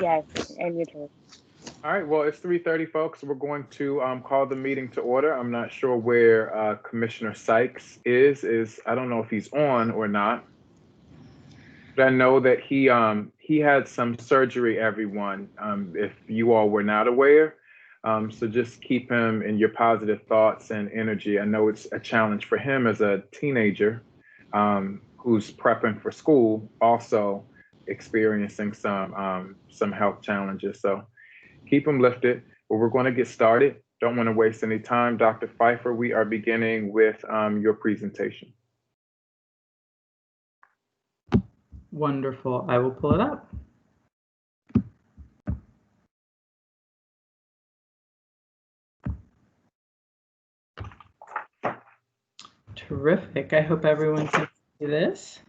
Yes, and you too. All right, well, it's 3:30, folks. We're going to call the meeting to order. I'm not sure where Commissioner Sykes is. I don't know if he's on or not, but I know that he had some surgery, everyone, if you all were not aware. So just keep him in your positive thoughts and energy. I know it's a challenge for him as a teenager who's prepping for school, also experiencing some health challenges. So keep them lifted. But we're going to get started. Don't want to waste any time. Dr. Pfeiffer, we are beginning with your presentation. Wonderful. I will pull it up. Terrific. I hope everyone can see this.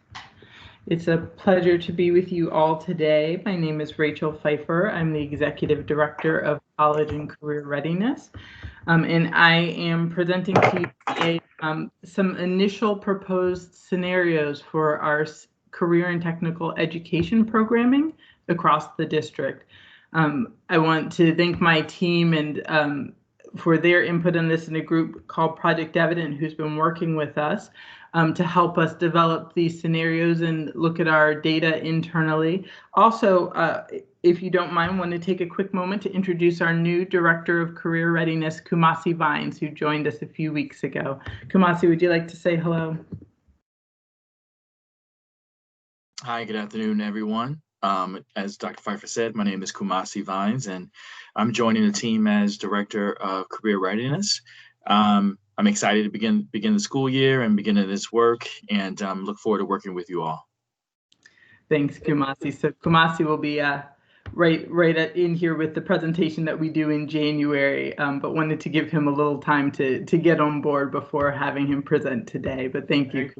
It's a pleasure to be with you all today. My name is Rachel Pfeiffer. I'm the Executive Director of College and Career Readiness, and I am presenting to you today some initial proposed scenarios for our career and technical education programming across the district. I want to thank my team and for their input on this in a group called Project Evident, who's been working with us to help us develop these scenarios and look at our data internally. Also, if you don't mind, I want to take a quick moment to introduce our new Director of Career Readiness, Kumasi Vines, who joined us a few weeks ago. Kumasi, would you like to say hello? Hi, good afternoon, everyone. As Dr. Pfeiffer said, my name is Kumasi Vines, and I'm joining the team as Director of Career Readiness. I'm excited to begin the school year and begin this work, and look forward to working with you all. Thanks, Kumasi. So Kumasi will be right in here with the presentation that we do in January, but wanted to give him a little time to get on board before having him present today. But thank you.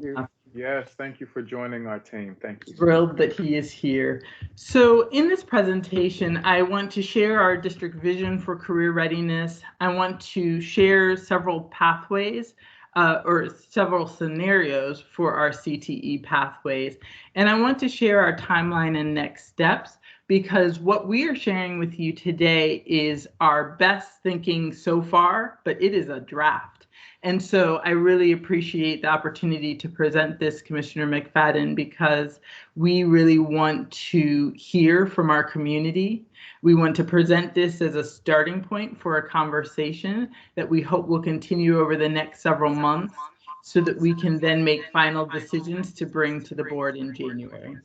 Yes, thank you for joining our team. Thank you. Thrilled that he is here. So in this presentation, I want to share our district vision for career readiness. I want to share several pathways or several scenarios for our CTE pathways. And I want to share our timeline and next steps, because what we are sharing with you today is our best thinking so far, but it is a draft. And so I really appreciate the opportunity to present this, Commissioner McFadden, because we really want to hear from our community. We want to present this as a starting point for a conversation that we hope will continue over the next several months so that we can then make final decisions to bring to the board in January.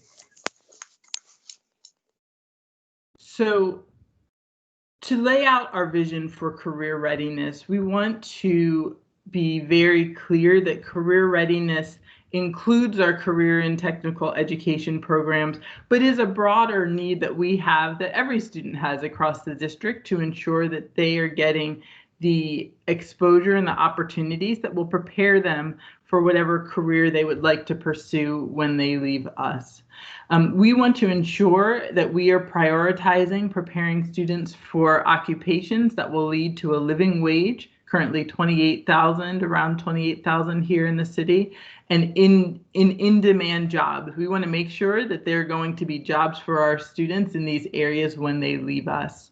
So to lay out our vision for career readiness, we want to be very clear that career readiness includes our career and technical education programs, but is a broader need that we have, that every student has across the district, to ensure that they are getting the exposure and the opportunities that will prepare them for whatever career they would like to pursue when they leave us. We want to ensure that we are prioritizing preparing students for occupations that will lead to a living wage, currently 28,000, around 28,000 here in the city, and in demand jobs. We want to make sure that there are going to be jobs for our students in these areas when they leave us.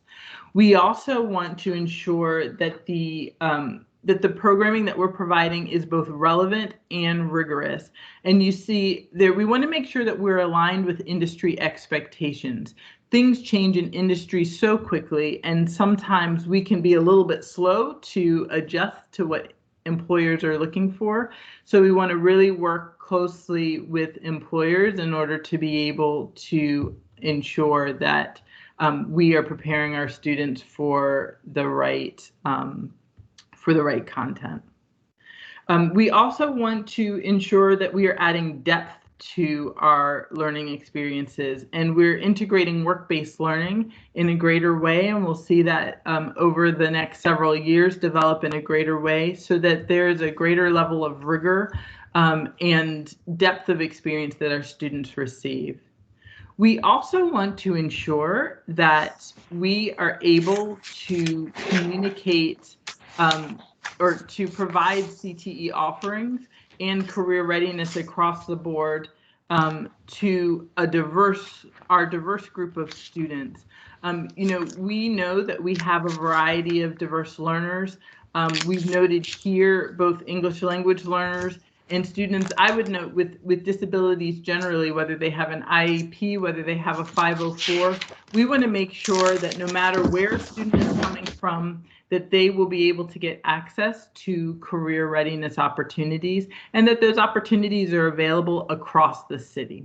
We also want to ensure that the programming that we're providing is both relevant and rigorous. And you see there, we want to make sure that we're aligned with industry expectations. Things change in industry so quickly, and sometimes we can be a little bit slow to adjust to what employers are looking for. So we want to really work closely with employers in order to be able to ensure that we are preparing our students for the right content. We also want to ensure that we are adding depth to our learning experiences, and we're integrating work-based learning in a greater way, and we'll see that over the next several years develop in a greater way, so that there's a greater level of rigor and depth of experience that our students receive. We also want to ensure that we are able to communicate or to provide CTE offerings and career readiness across the board to our diverse group of students. We know that we have a variety of diverse learners. We've noted here both English language learners and students, I would note, with disabilities generally, whether they have an IEP, whether they have a 504, we want to make sure that no matter where a student is coming from, that they will be able to get access to career readiness opportunities, and that those opportunities are available across the city.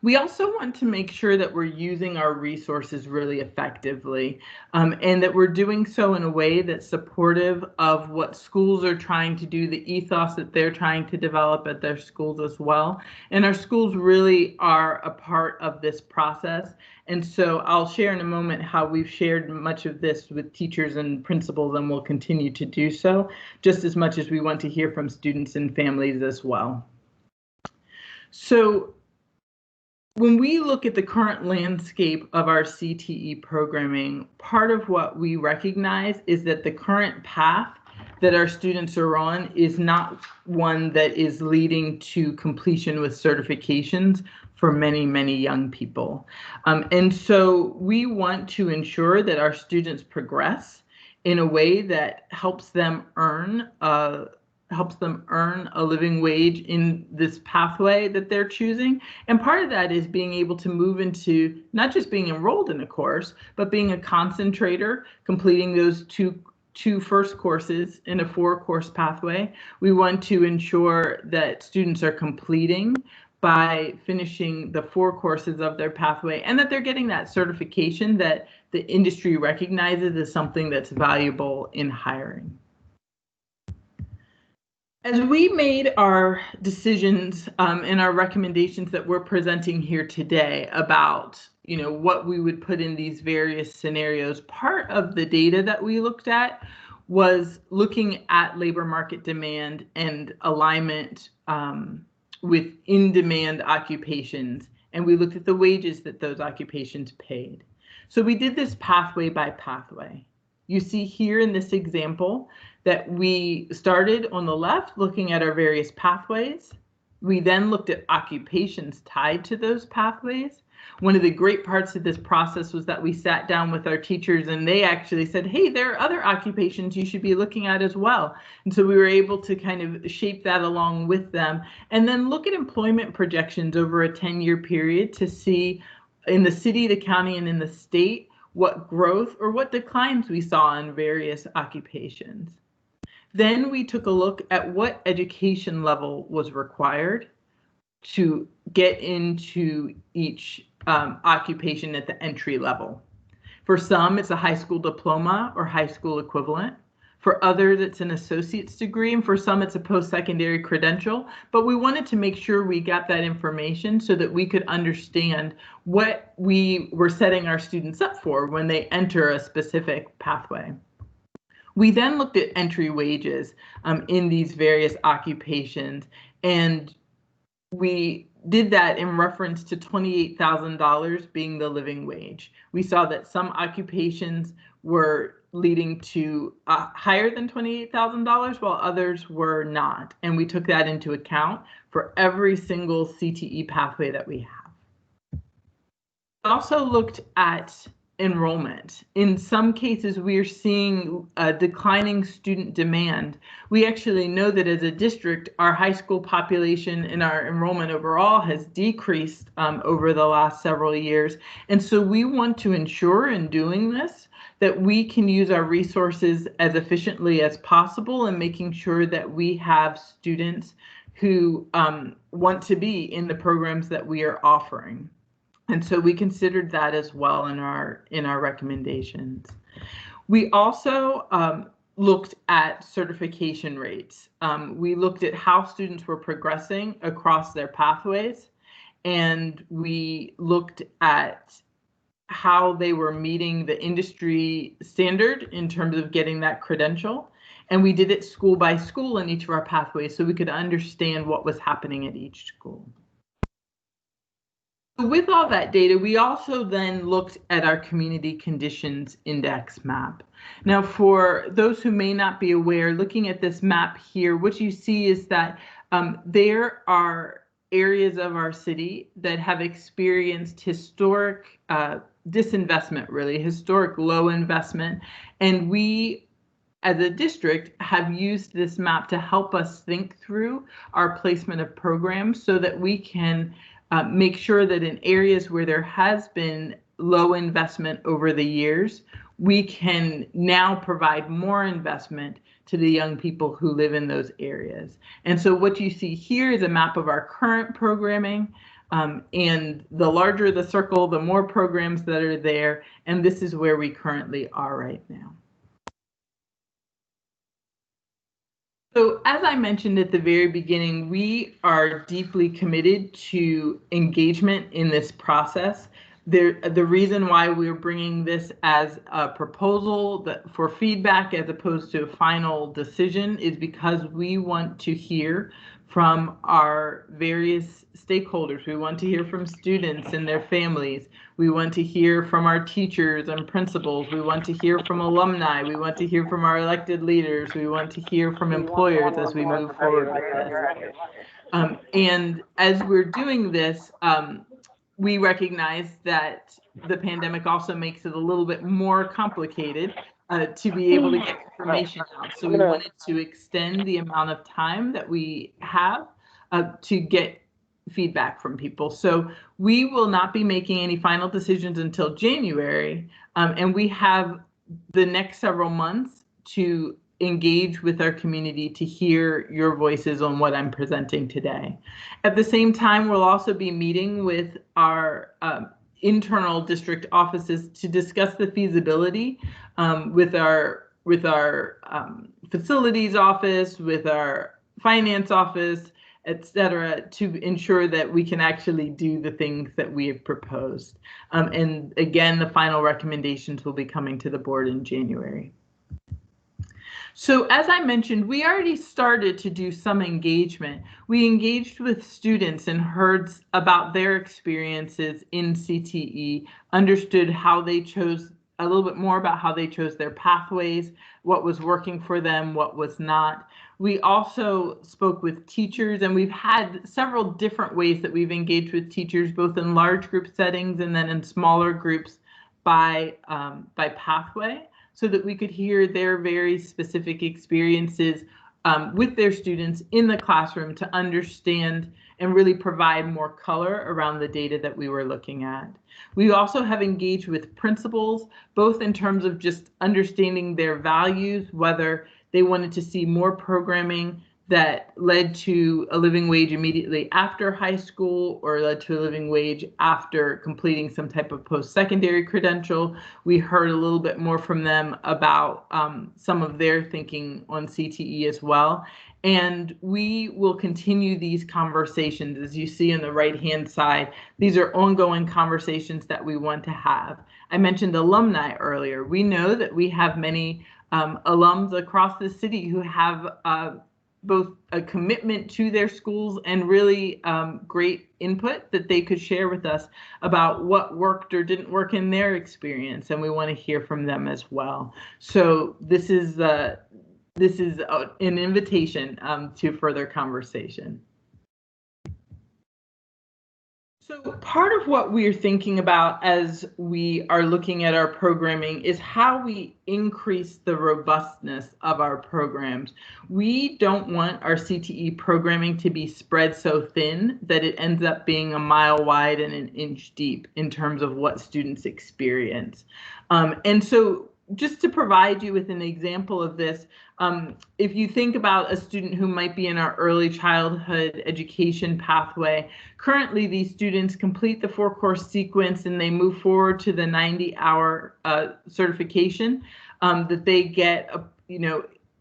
We also want to make sure that we're using our resources really effectively, and that we're doing so in a way that's supportive of what schools are trying to do, the ethos that they're trying to develop at their schools as well. And our schools really are a part of this process. And so I'll share in a moment how we've shared much of this with teachers and principals, and we'll continue to do so, just as much as we want to hear from students and families as well. So when we look at the current landscape of our CTE programming, part of what we recognize is that the current path that our students are on is not one that is leading to completion with certifications for many, many young people. And so we want to ensure that our students progress in a way that helps them earn a living wage in this pathway that they're choosing. And part of that is being able to move into not just being enrolled in a course, but being a concentrator, completing those two first courses in a 4-course pathway. We want to ensure that students are completing by finishing the 4 courses of their pathway, and that they're getting that certification that the industry recognizes as something that's valuable in hiring. As we made our decisions and our recommendations that we're presenting here today about, what we would put in these various scenarios, part of the data that we looked at was looking at labor market demand and alignment with in-demand occupations, and we looked at the wages that those occupations paid. So we did this pathway by pathway. You see here in this example that we started on the left looking at our various pathways. We then looked at occupations tied to those pathways. One of the great parts of this process was that we sat down with our teachers and they actually said, hey, there are other occupations you should be looking at as well. And so we were able to kind of shape that along with them, and then look at employment projections over a 10-year period to see in the city, the county, and in the state what growth or what declines we saw in various occupations. Then we took a look at what education level was required to get into each occupation at the entry level. For some, it's a high school diploma or high school equivalent. For others, it's an associate's degree, and for some, it's a post-secondary credential. But we wanted to make sure we got that information so that we could understand what we were setting our students up for when they enter a specific pathway. We then looked at entry wages in these various occupations, and we did that in reference to $28,000 being the living wage. We saw that some occupations were leading to higher than $28,000 while others were not. And we took that into account for every single CTE pathway that we have. We also looked at enrollment. In some cases, we are seeing a declining student demand. We actually know that as a district, our high school population and our enrollment overall has decreased over the last several years. And so we want to ensure in doing this that we can use our resources as efficiently as possible and making sure that we have students who want to be in the programs that we are offering. And so we considered that as well in our recommendations. We also looked at certification rates. We looked at how students were progressing across their pathways, and we looked at how they were meeting the industry standard in terms of getting that credential. And we did it school by school in each of our pathways so we could understand what was happening at each school. With all that data, we also then looked at our community conditions index map. Now, for those who may not be aware, looking at this map here, what you see is that there are areas of our city that have experienced historic disinvestment, really, historic low investment. And we, as a district, have used this map to help us think through our placement of programs so that we can make sure that in areas where there has been low investment over the years, we can now provide more investment to the young people who live in those areas. And so what you see here is a map of our current programming. And the larger the circle, the more programs that are there. And this is where we currently are right now. So as I mentioned at the very beginning, we are deeply committed to engagement in this process. The reason why we're bringing this as a proposal for feedback as opposed to a final decision is because we want to hear from our various stakeholders. We want to hear from students and their families. We want to hear from our teachers and principals. We want to hear from alumni. We want to hear from our elected leaders. We want to hear from employers as we move forward with this. And as we're doing this, we recognize that the pandemic also makes it a little bit more complicated to be able to get information out. So we wanted to extend the amount of time that we have to get feedback from people. So we will not be making any final decisions until January, and we have the next several months to engage with our community to hear your voices on what I'm presenting today. At the same time, we'll also be meeting with our internal district offices to discuss the feasibility with our facilities office, with our finance office, et cetera, to ensure that we can actually do the things that we have proposed. And again, the final recommendations will be coming to the board in January. So as I mentioned, we already started to do some engagement. We engaged with students and heard about their experiences in CTE, understood how they chose, a little bit more about how they chose their pathways, what was working for them, what was not. We also spoke with teachers, and we've had several different ways that we've engaged with teachers, both in large group settings and then in smaller groups by pathway, so that we could hear their very specific experiences with their students in the classroom to understand and really provide more color around the data that we were looking at. We also have engaged with principals, both in terms of just understanding their values, whether they wanted to see more programming that led to a living wage immediately after high school or led to a living wage after completing some type of post-secondary credential. We heard a little bit more from them about some of their thinking on CTE as well. And we will continue these conversations. As you see on the right-hand side, these are ongoing conversations that we want to have. I mentioned alumni earlier. We know that we have many alums across the city who have both a commitment to their schools and really great input that they could share with us about what worked or didn't work in their experience, and we want to hear from them as well. So this is an invitation to further conversation. So part of what we're thinking about as we are looking at our programming is how we increase the robustness of our programs. We don't want our CTE programming to be spread so thin that it ends up being a mile wide and an inch deep in terms of what students experience. And so just to provide you with an example of this, if you think about a student who might be in our early childhood education pathway, currently these students complete the 4-course sequence and they move forward to the 90-hour certification that they get,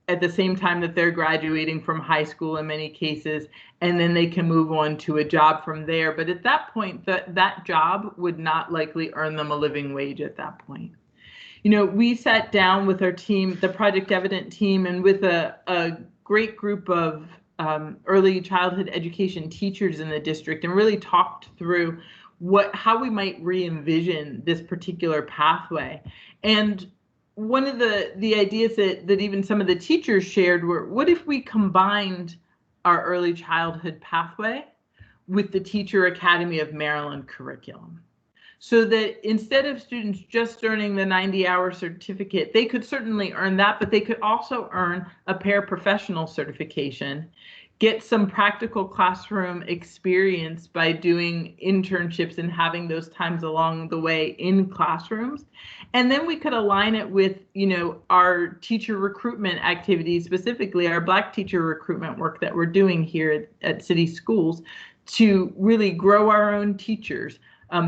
at the same time that they're graduating from high school in many cases, and then they can move on to a job from there. But at that point, that job would not likely earn them a living wage at that point. We sat down with our team, the Project Evident team, and with a great group of early childhood education teachers in the district and really talked through how we might re-envision this particular pathway. And one of the ideas that even some of the teachers shared were, what if we combined our early childhood pathway with the Teacher Academy of Maryland curriculum. So that instead of students just earning the 90-hour certificate, they could certainly earn that, but they could also earn a paraprofessional certification, get some practical classroom experience by doing internships and having those times along the way in classrooms. And then we could align it with, our teacher recruitment activities, specifically our Black teacher recruitment work that we're doing here at city schools to really grow our own teachers.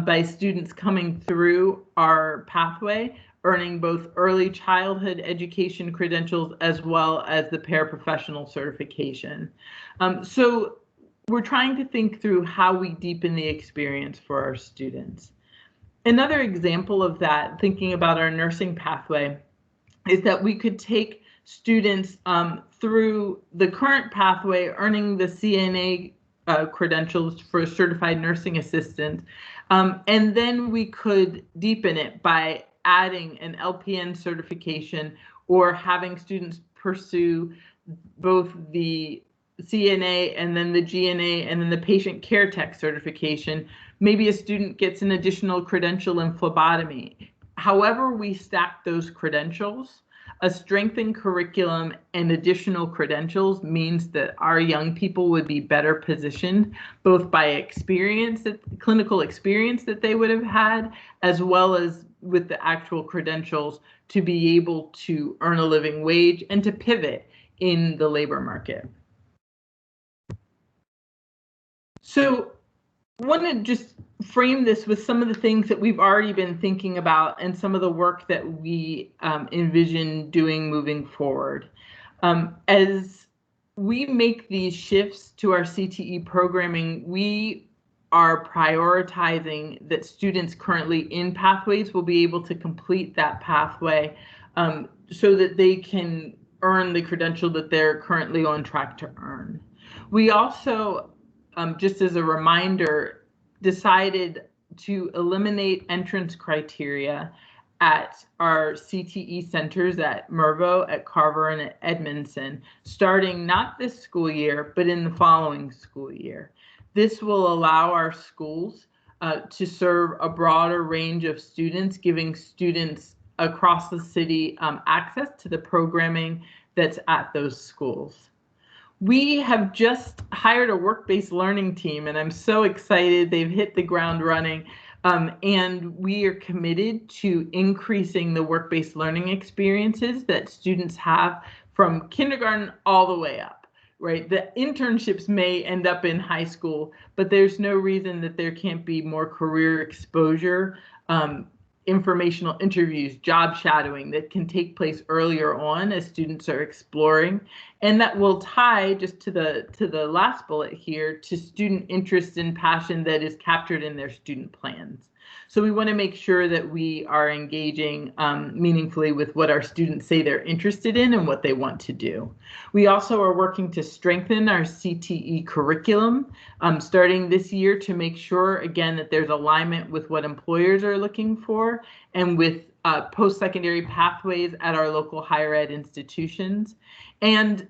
By students coming through our pathway, earning both early childhood education credentials as well as the paraprofessional certification. So we're trying to think through how we deepen the experience for our students. Another example of that, thinking about our nursing pathway, is that we could take students through the current pathway, earning the CNA credentials for a certified nursing assistant. And then we could deepen it by adding an LPN certification or having students pursue both the CNA and then the GNA and then the patient care tech certification. Maybe a student gets an additional credential in phlebotomy. However we stack those credentials, a strengthened curriculum and additional credentials means that our young people would be better positioned, both by clinical experience that they would have had, as well as with the actual credentials to be able to earn a living wage and to pivot in the labor market. So I want to just frame this with some of the things that we've already been thinking about and some of the work that we envision doing moving forward. As we make these shifts to our CTE programming, we are prioritizing that students currently in pathways will be able to complete that pathway so that they can earn the credential that they're currently on track to earn. We also, just as a reminder, decided to eliminate entrance criteria at our CTE centers at Mervo, at Carver, and at Edmondson, starting not this school year, but in the following school year. This will allow our schools to serve a broader range of students, giving students across the city access to the programming that's at those schools. We have just hired a work-based learning team, and I'm so excited. They've hit the ground running, and we are committed to increasing the work-based learning experiences that students have from kindergarten all the way up, right? The internships may end up in high school, but there's no reason that there can't be more career exposure, informational interviews, job shadowing that can take place earlier on as students are exploring, and that will tie just to the last bullet here to student interest and passion that is captured in their student plans. So we want to make sure that we are engaging meaningfully with what our students say they're interested in and what they want to do. We also are working to strengthen our CTE curriculum starting this year to make sure, again, that there's alignment with what employers are looking for and with post-secondary pathways at our local higher ed institutions. And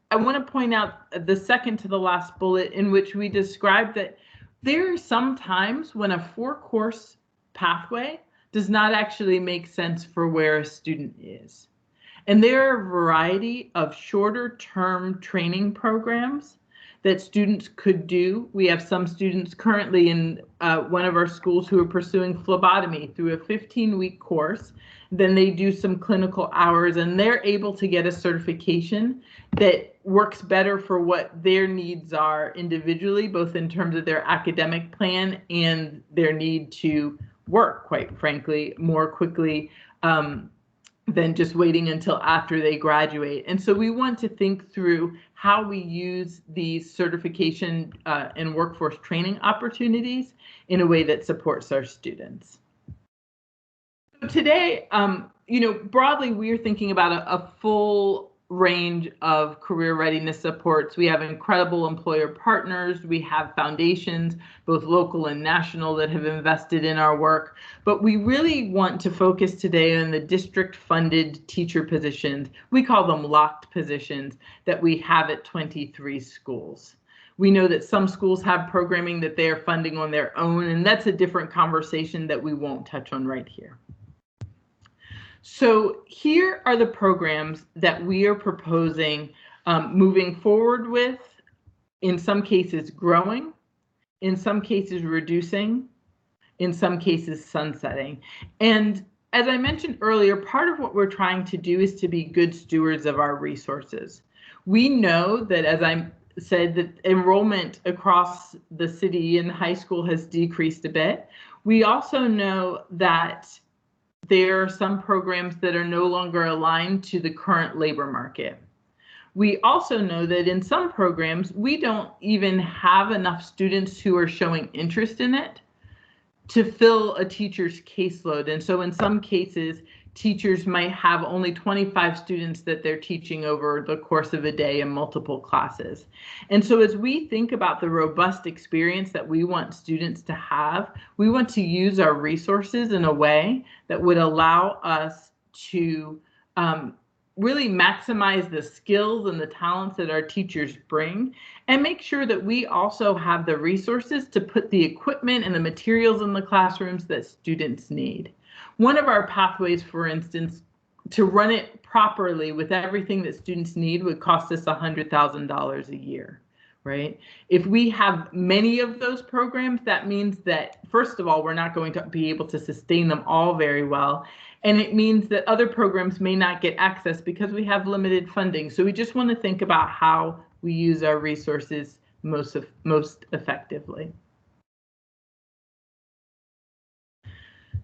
I want to point out the second to the last bullet in which we described that there are some times when a 4-course pathway does not actually make sense for where a student is. And there are a variety of shorter term training programs that students could do. We have some students currently in one of our schools who are pursuing phlebotomy through a 15-week course. Then they do some clinical hours and they're able to get a certification that works better for what their needs are individually, both in terms of their academic plan and their need to work, quite frankly, more quickly than just waiting until after they graduate. And so we want to think through how we use these certification and workforce training opportunities in a way that supports our students. So today, broadly, we're thinking about a full range of career readiness supports. We have incredible employer partners. We have foundations, both local and national, that have invested in our work. But we really want to focus today on the district-funded teacher positions. We call them locked positions that we have at 23 schools. We know that some schools have programming that they are funding on their own, and that's a different conversation that we won't touch on right here. So here are the programs that we are proposing moving forward with, in some cases growing, in some cases reducing, in some cases sunsetting. And as I mentioned earlier, part of what we're trying to do is to be good stewards of our resources. We know that, as I said, that enrollment across the city in high school has decreased a bit. We also know that there are some programs that are no longer aligned to the current labor market. We also know that in some programs, we don't even have enough students who are showing interest in it to fill a teacher's caseload. And so in some cases, teachers might have only 25 students that they're teaching over the course of a day in multiple classes. And so as we think about the robust experience that we want students to have, we want to use our resources in a way that would allow us to really maximize the skills and the talents that our teachers bring, and make sure that we also have the resources to put the equipment and the materials in the classrooms that students need. One of our pathways, for instance, to run it properly with everything that students need would cost us $100,000 a year, right? If we have many of those programs, that means that, first of all, we're not going to be able to sustain them all very well. And it means that other programs may not get access because we have limited funding. So we just want to think about how we use our resources most effectively.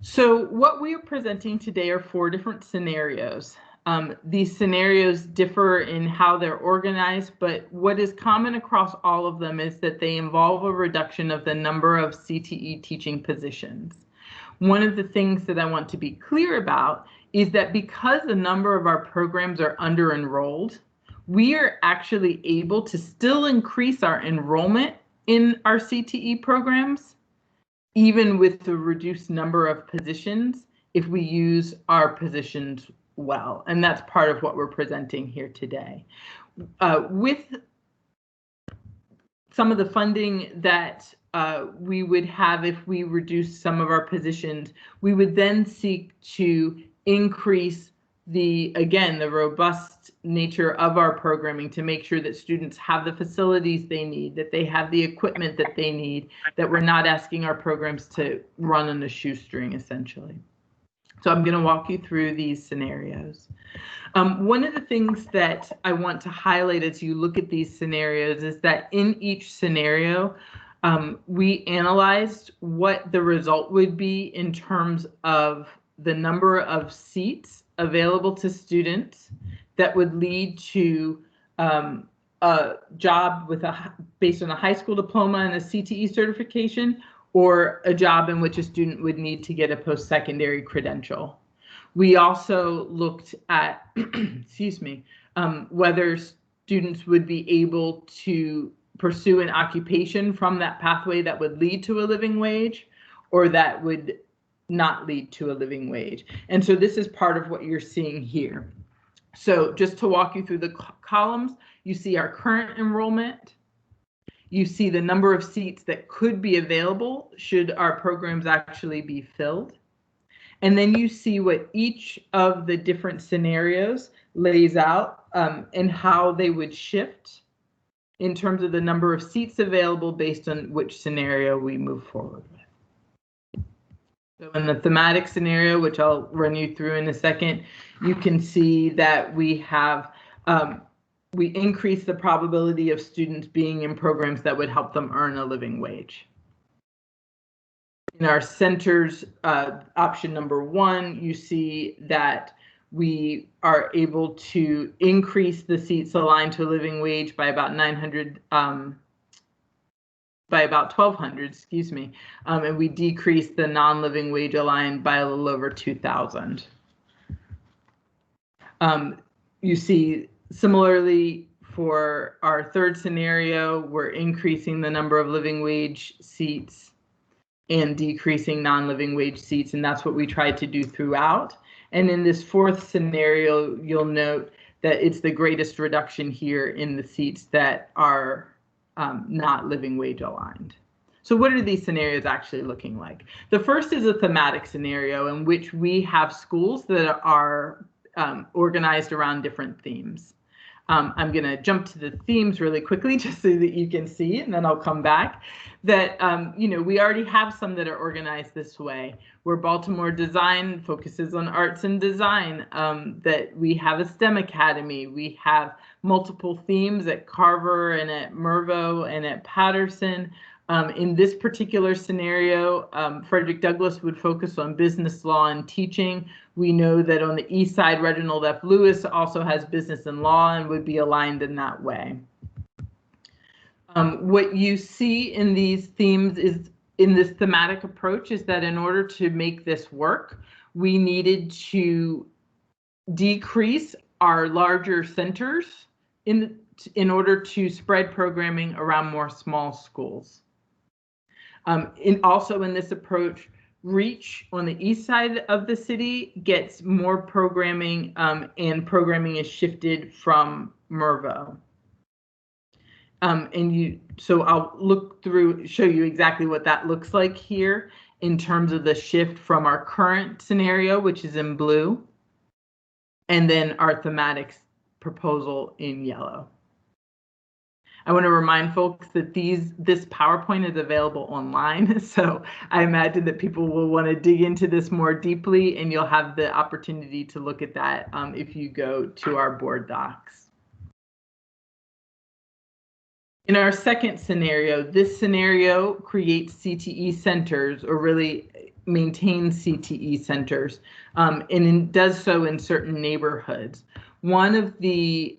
So what we are presenting today are 4 different scenarios. These scenarios differ in how they're organized, but what is common across all of them is that they involve a reduction of the number of CTE teaching positions. One of the things that I want to be clear about is that because a number of our programs are under-enrolled, we are actually able to still increase our enrollment in our CTE programs, even with the reduced number of positions, if we use our positions well. And that's part of what we're presenting here today. With some of the funding that we would have if we reduce some of our positions, we would then seek to increase the robust nature of our programming to make sure that students have the facilities they need, that they have the equipment that they need, that we're not asking our programs to run on a shoestring, essentially. So I'm going to walk you through these scenarios. One of the things that I want to highlight as you look at these scenarios is that in each scenario, we analyzed what the result would be in terms of the number of seats available to students that would lead to a job with based on a high school diploma and a CTE certification, or a job in which a student would need to get a post-secondary credential. We also looked at, excuse me, whether students would be able to pursue an occupation from that pathway that would lead to a living wage, or that would not lead to a living wage. And so this is part of what you're seeing here. So just to walk you through the columns, you see our current enrollment. You see the number of seats that could be available should our programs actually be filled. And then you see what each of the different scenarios lays out and how they would shift in terms of the number of seats available based on which scenario we move forward with. So in the thematic scenario, which I'll run you through in a second, you can see that we have we increase the probability of students being in programs that would help them earn a living wage. In our centers, option number 1, you see that we are able to increase the seats aligned to a living wage by about 900, by about 1,200, excuse me, and we decrease the non-living wage aligned by a little over 2,000. You see, similarly, for our third scenario, we're increasing the number of living wage seats and decreasing non-living wage seats, and that's what we tried to do throughout. And in this fourth scenario, you'll note that it's the greatest reduction here in the seats that are not living wage aligned. So what are these scenarios actually looking like? The first is a thematic scenario in which we have schools that are organized around different themes. I'm going to jump to the themes really quickly just so that you can see, and then I'll come back. That, we already have some that are organized this way, where Baltimore Design focuses on arts and design, that we have a STEM Academy. We have multiple themes at Carver and at Mervo and at Patterson. In this particular scenario, Frederick Douglass would focus on business law and teaching. We know that on the east side, Reginald F. Lewis also has business and law and would be aligned in that way. What you see in these themes is, in this thematic approach, is that in order to make this work, we needed to decrease our larger centers in order to spread programming around more small schools. Also in this approach, Reach on the east side of the city gets more programming, and programming is shifted from Mervo. So I'll look through, show you exactly what that looks like here in terms of the shift from our current scenario, which is in blue, and then our thematic proposal in yellow. I want to remind folks that this PowerPoint is available online, so I imagine that people will want to dig into this more deeply, and you'll have the opportunity to look at that if you go to our board docs. In our second scenario, this scenario creates CTE centers, or really maintains CTE centers, and it does so in certain neighborhoods. One of the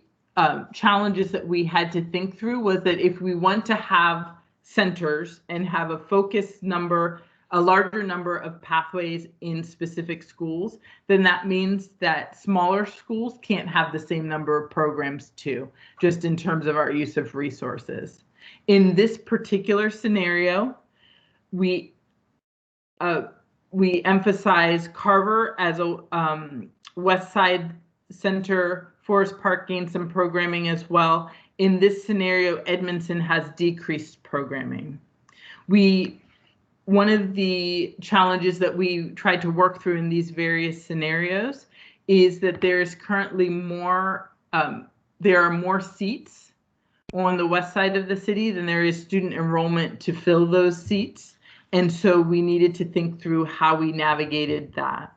challenges that we had to think through was that if we want to have centers and have a focused number, a larger number of pathways in specific schools, then that means that smaller schools can't have the same number of programs too, just in terms of our use of resources. In this particular scenario, we emphasize Carver as a West Side Center. Forest Park gained some programming as well. In this scenario, Edmondson has decreased programming. One of the challenges that we tried to work through in these various scenarios is that there is currently there are more seats on the west side of the city than there is student enrollment to fill those seats. And so we needed to think through how we navigated that.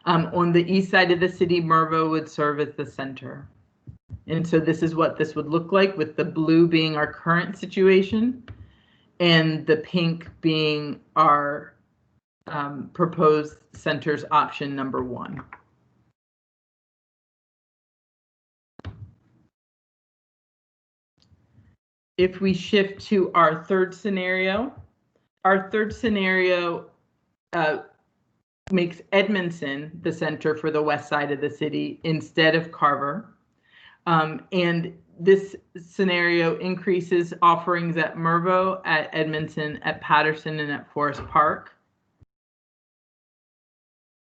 On the east side of the city, Mervo would serve as the center. And so this is what this would look like, with the blue being our current situation and the pink being our proposed centers option number 1. If we shift to our third scenario makes Edmondson the center for the west side of the city instead of Carver. And this scenario increases offerings at Mervo, at Edmondson, at Patterson, and at Forest Park.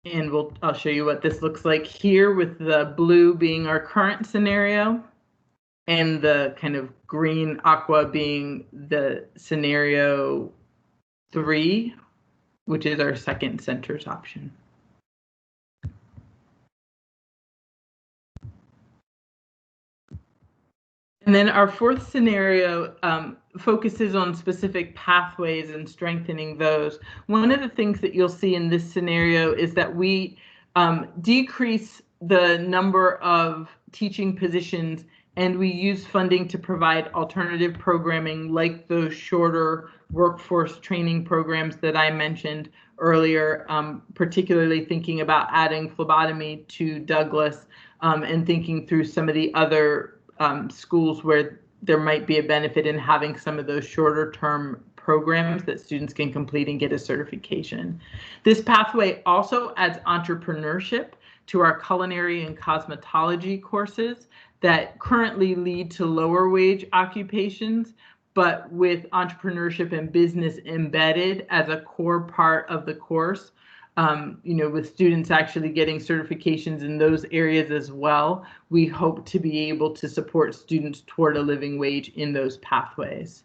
And I'll show you what this looks like here, with the blue being our current scenario and the kind of green aqua being the scenario 3, which is our second centers option. And then our fourth scenario focuses on specific pathways and strengthening those. One of the things that you'll see in this scenario is that we decrease the number of teaching positions, and we use funding to provide alternative programming, like those shorter workforce training programs that I mentioned earlier, particularly thinking about adding phlebotomy to Douglass, and thinking through some of the other schools where there might be a benefit in having some of those shorter term programs that students can complete and get a certification. This pathway also adds entrepreneurship to our culinary and cosmetology courses that currently lead to lower wage occupations, but with entrepreneurship and business embedded as a core part of the course, With students actually getting certifications in those areas as well, we hope to be able to support students toward a living wage in those pathways.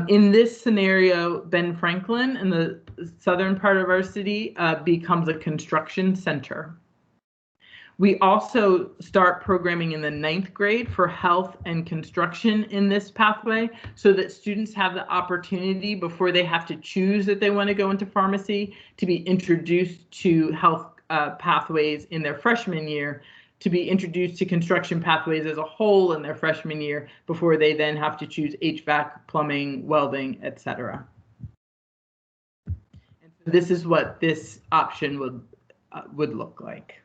In this scenario, Ben Franklin in the southern part of our city becomes a construction center. We also start programming in the 9th grade for health and construction in this pathway so that students have the opportunity before they have to choose that they want to go into pharmacy to be introduced to health pathways in their freshman year, to be introduced to construction pathways as a whole in their freshman year before they then have to choose HVAC, plumbing, welding, etc. And so this is what this option would look like.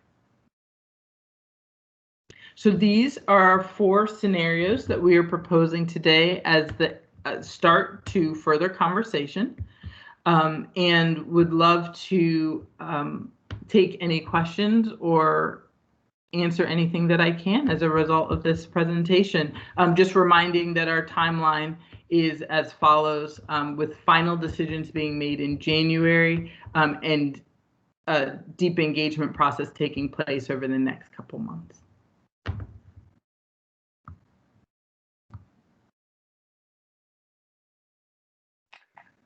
So these are our 4 scenarios that we are proposing today as the start to further conversation, and would love to take any questions or answer anything that I can as a result of this presentation. Just reminding that our timeline is as follows, with final decisions being made in January and a deep engagement process taking place over the next couple months.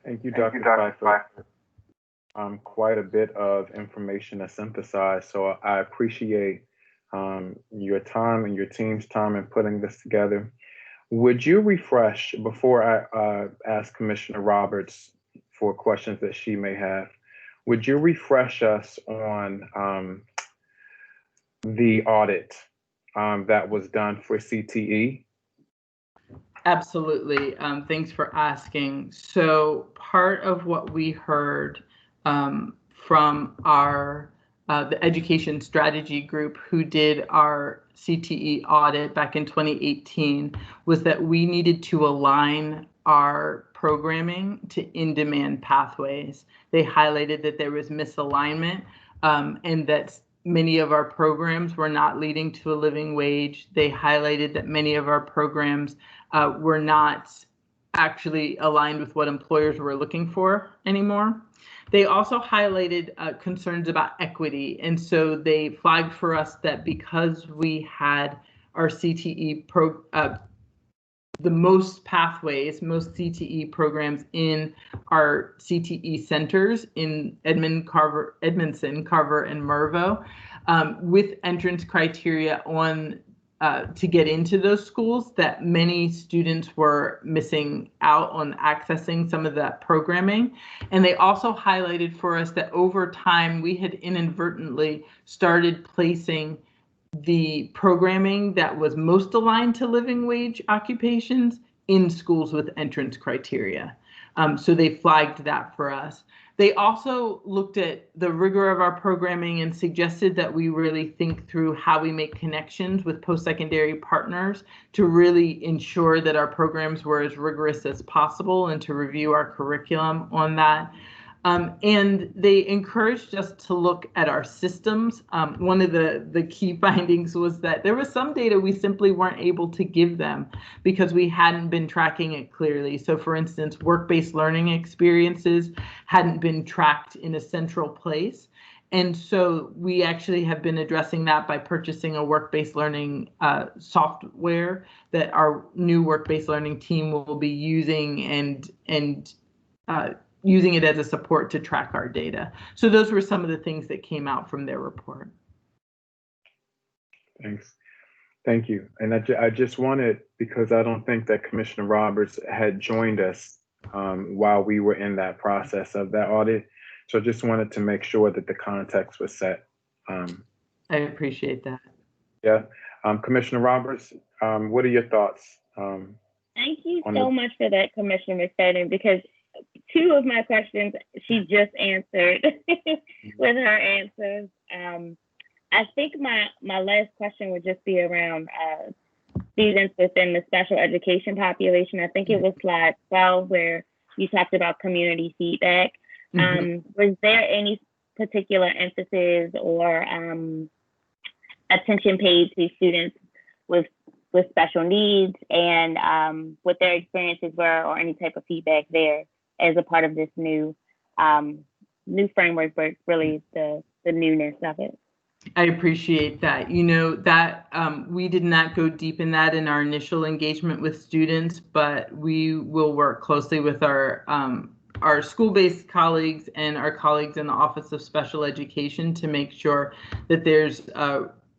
Thank you, Dr. Pfeiffer. Quite a bit of information to synthesize, so I appreciate your time and your team's time in putting this together. Would you refresh, before I ask Commissioner Roberts for questions that she may have, would you refresh us on the audit that was done for CTE? Absolutely. Thanks for asking. So part of what we heard from our the education strategy group who did our CTE audit back in 2018 was that we needed to align our programming to in-demand pathways. They highlighted that there was misalignment and that many of our programs were not leading to a living wage. They highlighted that many of our programs were not actually aligned with what employers were looking for anymore. They also highlighted concerns about equity. And so they flagged for us that because we had our CTE the most pathways, most CTE programs in our CTE centers in Edmondson, Carver, and Mervo, with entrance criteria on to get into those schools, that many students were missing out on accessing some of that programming. And they also highlighted for us that over time, we had inadvertently started placing the programming that was most aligned to living wage occupations in schools with entrance criteria. So they flagged that for us. They also looked at the rigor of our programming and suggested that we really think through how we make connections with post-secondary partners to really ensure that our programs were as rigorous as possible and to review our curriculum on that. And they encouraged us to look at our systems. One of the key findings was that there was some data we simply weren't able to give them because we hadn't been tracking it clearly. So for instance, work-based learning experiences hadn't been tracked in a central place. And so we actually have been addressing that by purchasing a work-based learning software that our new work-based learning team will be using and using it as a support to track our data. So those were some of the things that came out from their report. Thanks. Thank you. And I just wanted, because I don't think that Commissioner Roberts had joined us while we were in that process of that audit. So I just wanted to make sure that the context was set. I appreciate that. Yeah. Commissioner Roberts, what are your thoughts? Thank you so much for that, Commissioner McFadden, because 2 of my questions she just answered with her answers. I think my last question would just be around students within the special education population. I think it was slide 12 where you talked about community feedback. Was there any particular emphasis or attention paid to students with special needs and what their experiences were, or any type of feedback there as a part of this new new framework, but really the newness of it. I appreciate that. You know, that we did not go deep in that in our initial engagement with students, but we will work closely with our school-based colleagues and our colleagues in the Office of Special Education to make sure that there's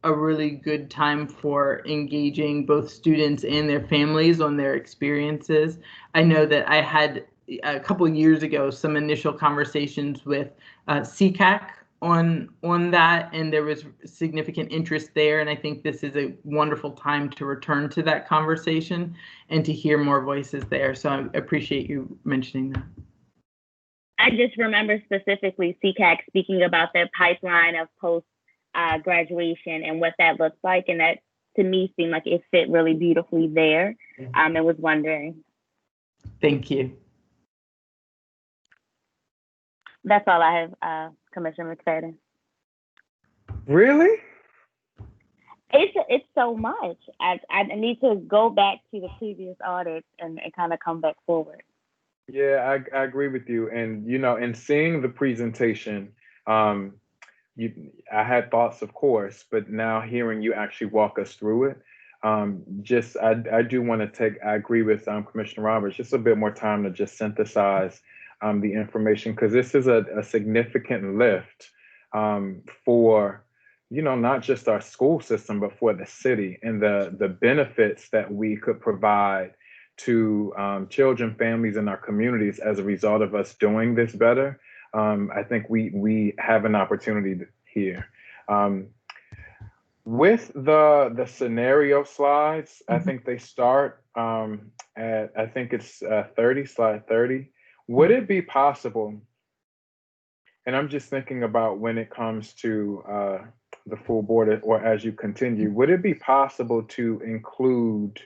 a really good time for engaging both students and their families on their experiences. I know that I had a couple of years ago some initial conversations with CCAC on that, and there was significant interest there, and I think this is a wonderful time to return to that conversation and to hear more voices there. So I appreciate you mentioning that. I just remember specifically CCAC speaking about their pipeline of post graduation and what that looks like, and that to me seemed like it fit really beautifully there. I was wondering. Thank you. That's all I have, Commissioner McFadden. Really? It's so much. I need to go back to the previous audits and kind of come back forward. Yeah, I agree with you. And, you know, in seeing the presentation, I had thoughts, of course, but now hearing you actually walk us through it, I do want to I agree with Commissioner Roberts, just a bit more time to just synthesize the information, because this is a significant lift for, you know, not just our school system, but for the city and the benefits that we could provide to children, families, and our communities as a result of us doing this better. I think we have an opportunity here. With the scenario slides, I think they start at, I think it's 30, slide 30. Would it be possible, and I'm just thinking about when it comes to the full board, or as you continue, would it be possible to include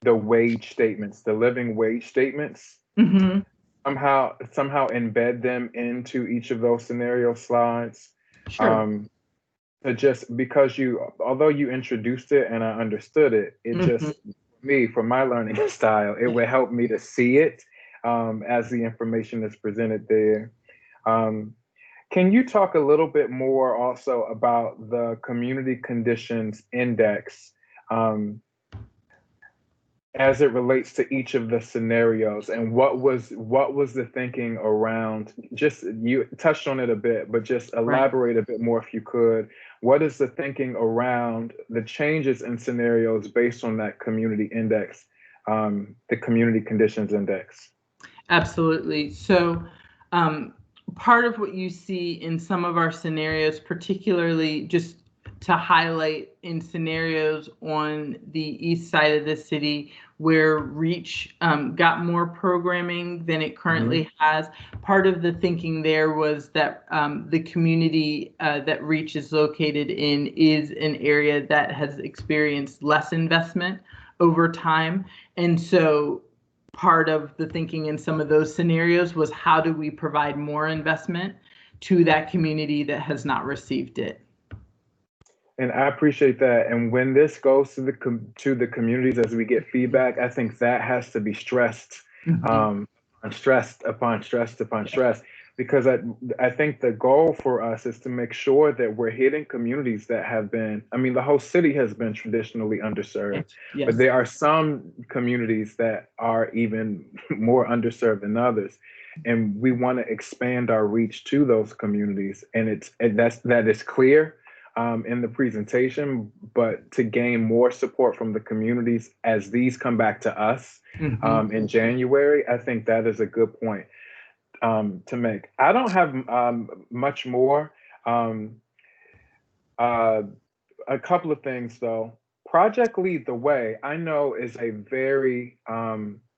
the wage statements, the living wage statements, somehow embed them into each of those scenario slides? Sure. Just because although you introduced it and I understood it, it just, for my learning style, it would help me to see it as the information is presented there. Can you talk a little bit more also about the Community Conditions Index as it relates to each of the scenarios, and what was the thinking around, just, you touched on it a bit, but just elaborate a bit more if you could. What is the thinking around the changes in scenarios based on that community index, the Community Conditions Index? Absolutely. So part of what you see in some of our scenarios, particularly just to highlight in scenarios on the east side of the city where REACH got more programming than it currently has. Part of the thinking there was that the community that REACH is located in is an area that has experienced less investment over time. And so part of the thinking in some of those scenarios was, how do we provide more investment to that community that has not received it? And I appreciate that. And when this goes to the communities as we get feedback, I think that has to be stressed, stressed upon stress, because I think the goal for us is to make sure that we're hitting communities that have been, I mean, the whole city has been traditionally underserved, but there are some communities that are even more underserved than others. And we want to expand our reach to those communities. And that is clear in the presentation, but to gain more support from the communities as these come back to us in January, I think that is a good point to make. I don't have much more. A couple of things though. Project Lead the Way, I know, is a very,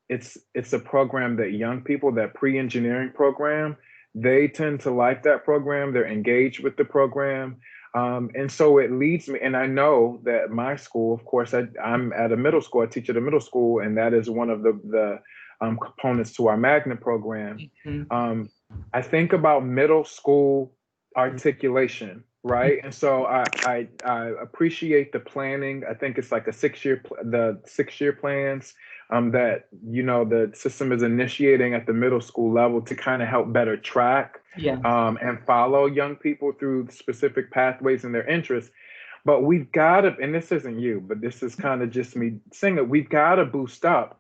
it's a program that young people, that pre-engineering program, they tend to like that program. They're engaged with the program. And so it leads me, and I know that my school, of course, I'm at a middle school, I teach at a middle school, and that is one of the components to our magnet program. I think about middle school articulation right? And so I appreciate the planning. I think it's like the 6 year plans that the system is initiating at the middle school level to kind of help better track and follow young people through specific pathways and their interests. But we've got to, and this isn't you, but this is kind of just me saying it, we've got to boost up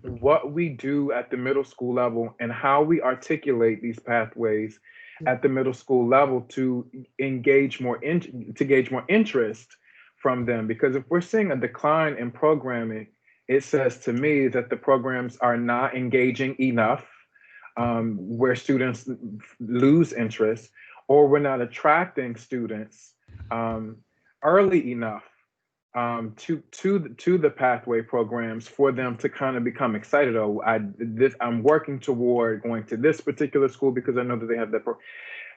what we do at the middle school level and how we articulate these pathways at the middle school level to gauge more interest from them. Because if we're seeing a decline in programming, it says to me that the programs are not engaging enough, where students lose interest, or we're not attracting students early enough to the pathway programs for them to kind of become excited. Oh, I'm working toward going to this particular school because I know that they have that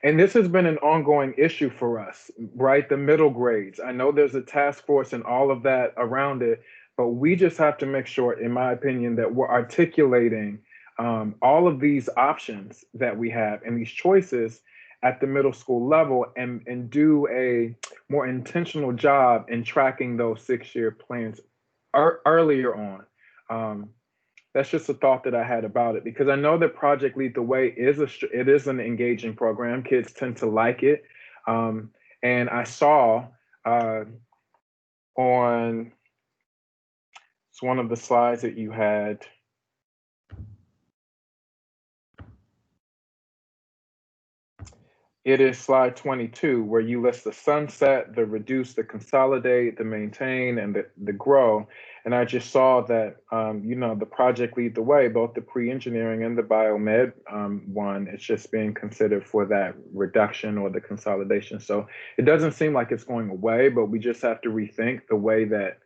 and this has been an ongoing issue for us, right? The middle grades. I know there's a task force and all of that around it, but we just have to make sure, in my opinion, that we're articulating all of these options that we have and these choices at the middle school level and do a more intentional job in tracking those 6-year plans earlier on. That's just a thought that I had about it, because I know that Project Lead the Way is an engaging program. Kids tend to like it. And I saw on it's one of the slides that you had. It is slide 22, where you list the sunset, the reduce, the consolidate, the maintain, and the grow. And I just saw that, the Project Lead the Way, both the pre-engineering and the biomed one, it's just being considered for that reduction or the consolidation. So it doesn't seem like it's going away, but we just have to rethink the way that,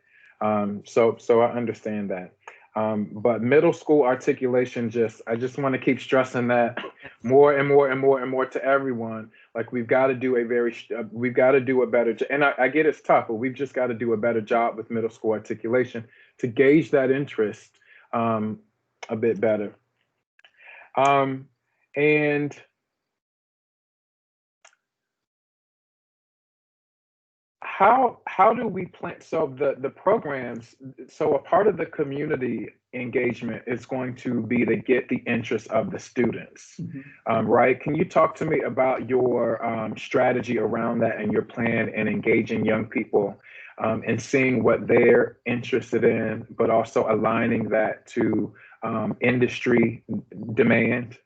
so I understand that. But middle school articulation, I just want to keep stressing that more and more and more and more to everyone. Like we've got to do a better, and I get it's tough, but we've just got to do a better job with middle school articulation to gauge that interest a bit better. And how do we plan? So the programs, so a part of the community engagement is going to be to get the interest of the students, right? Can you talk to me about your strategy around that and your plan in engaging young people and seeing what they're interested in, but also aligning that to industry demand?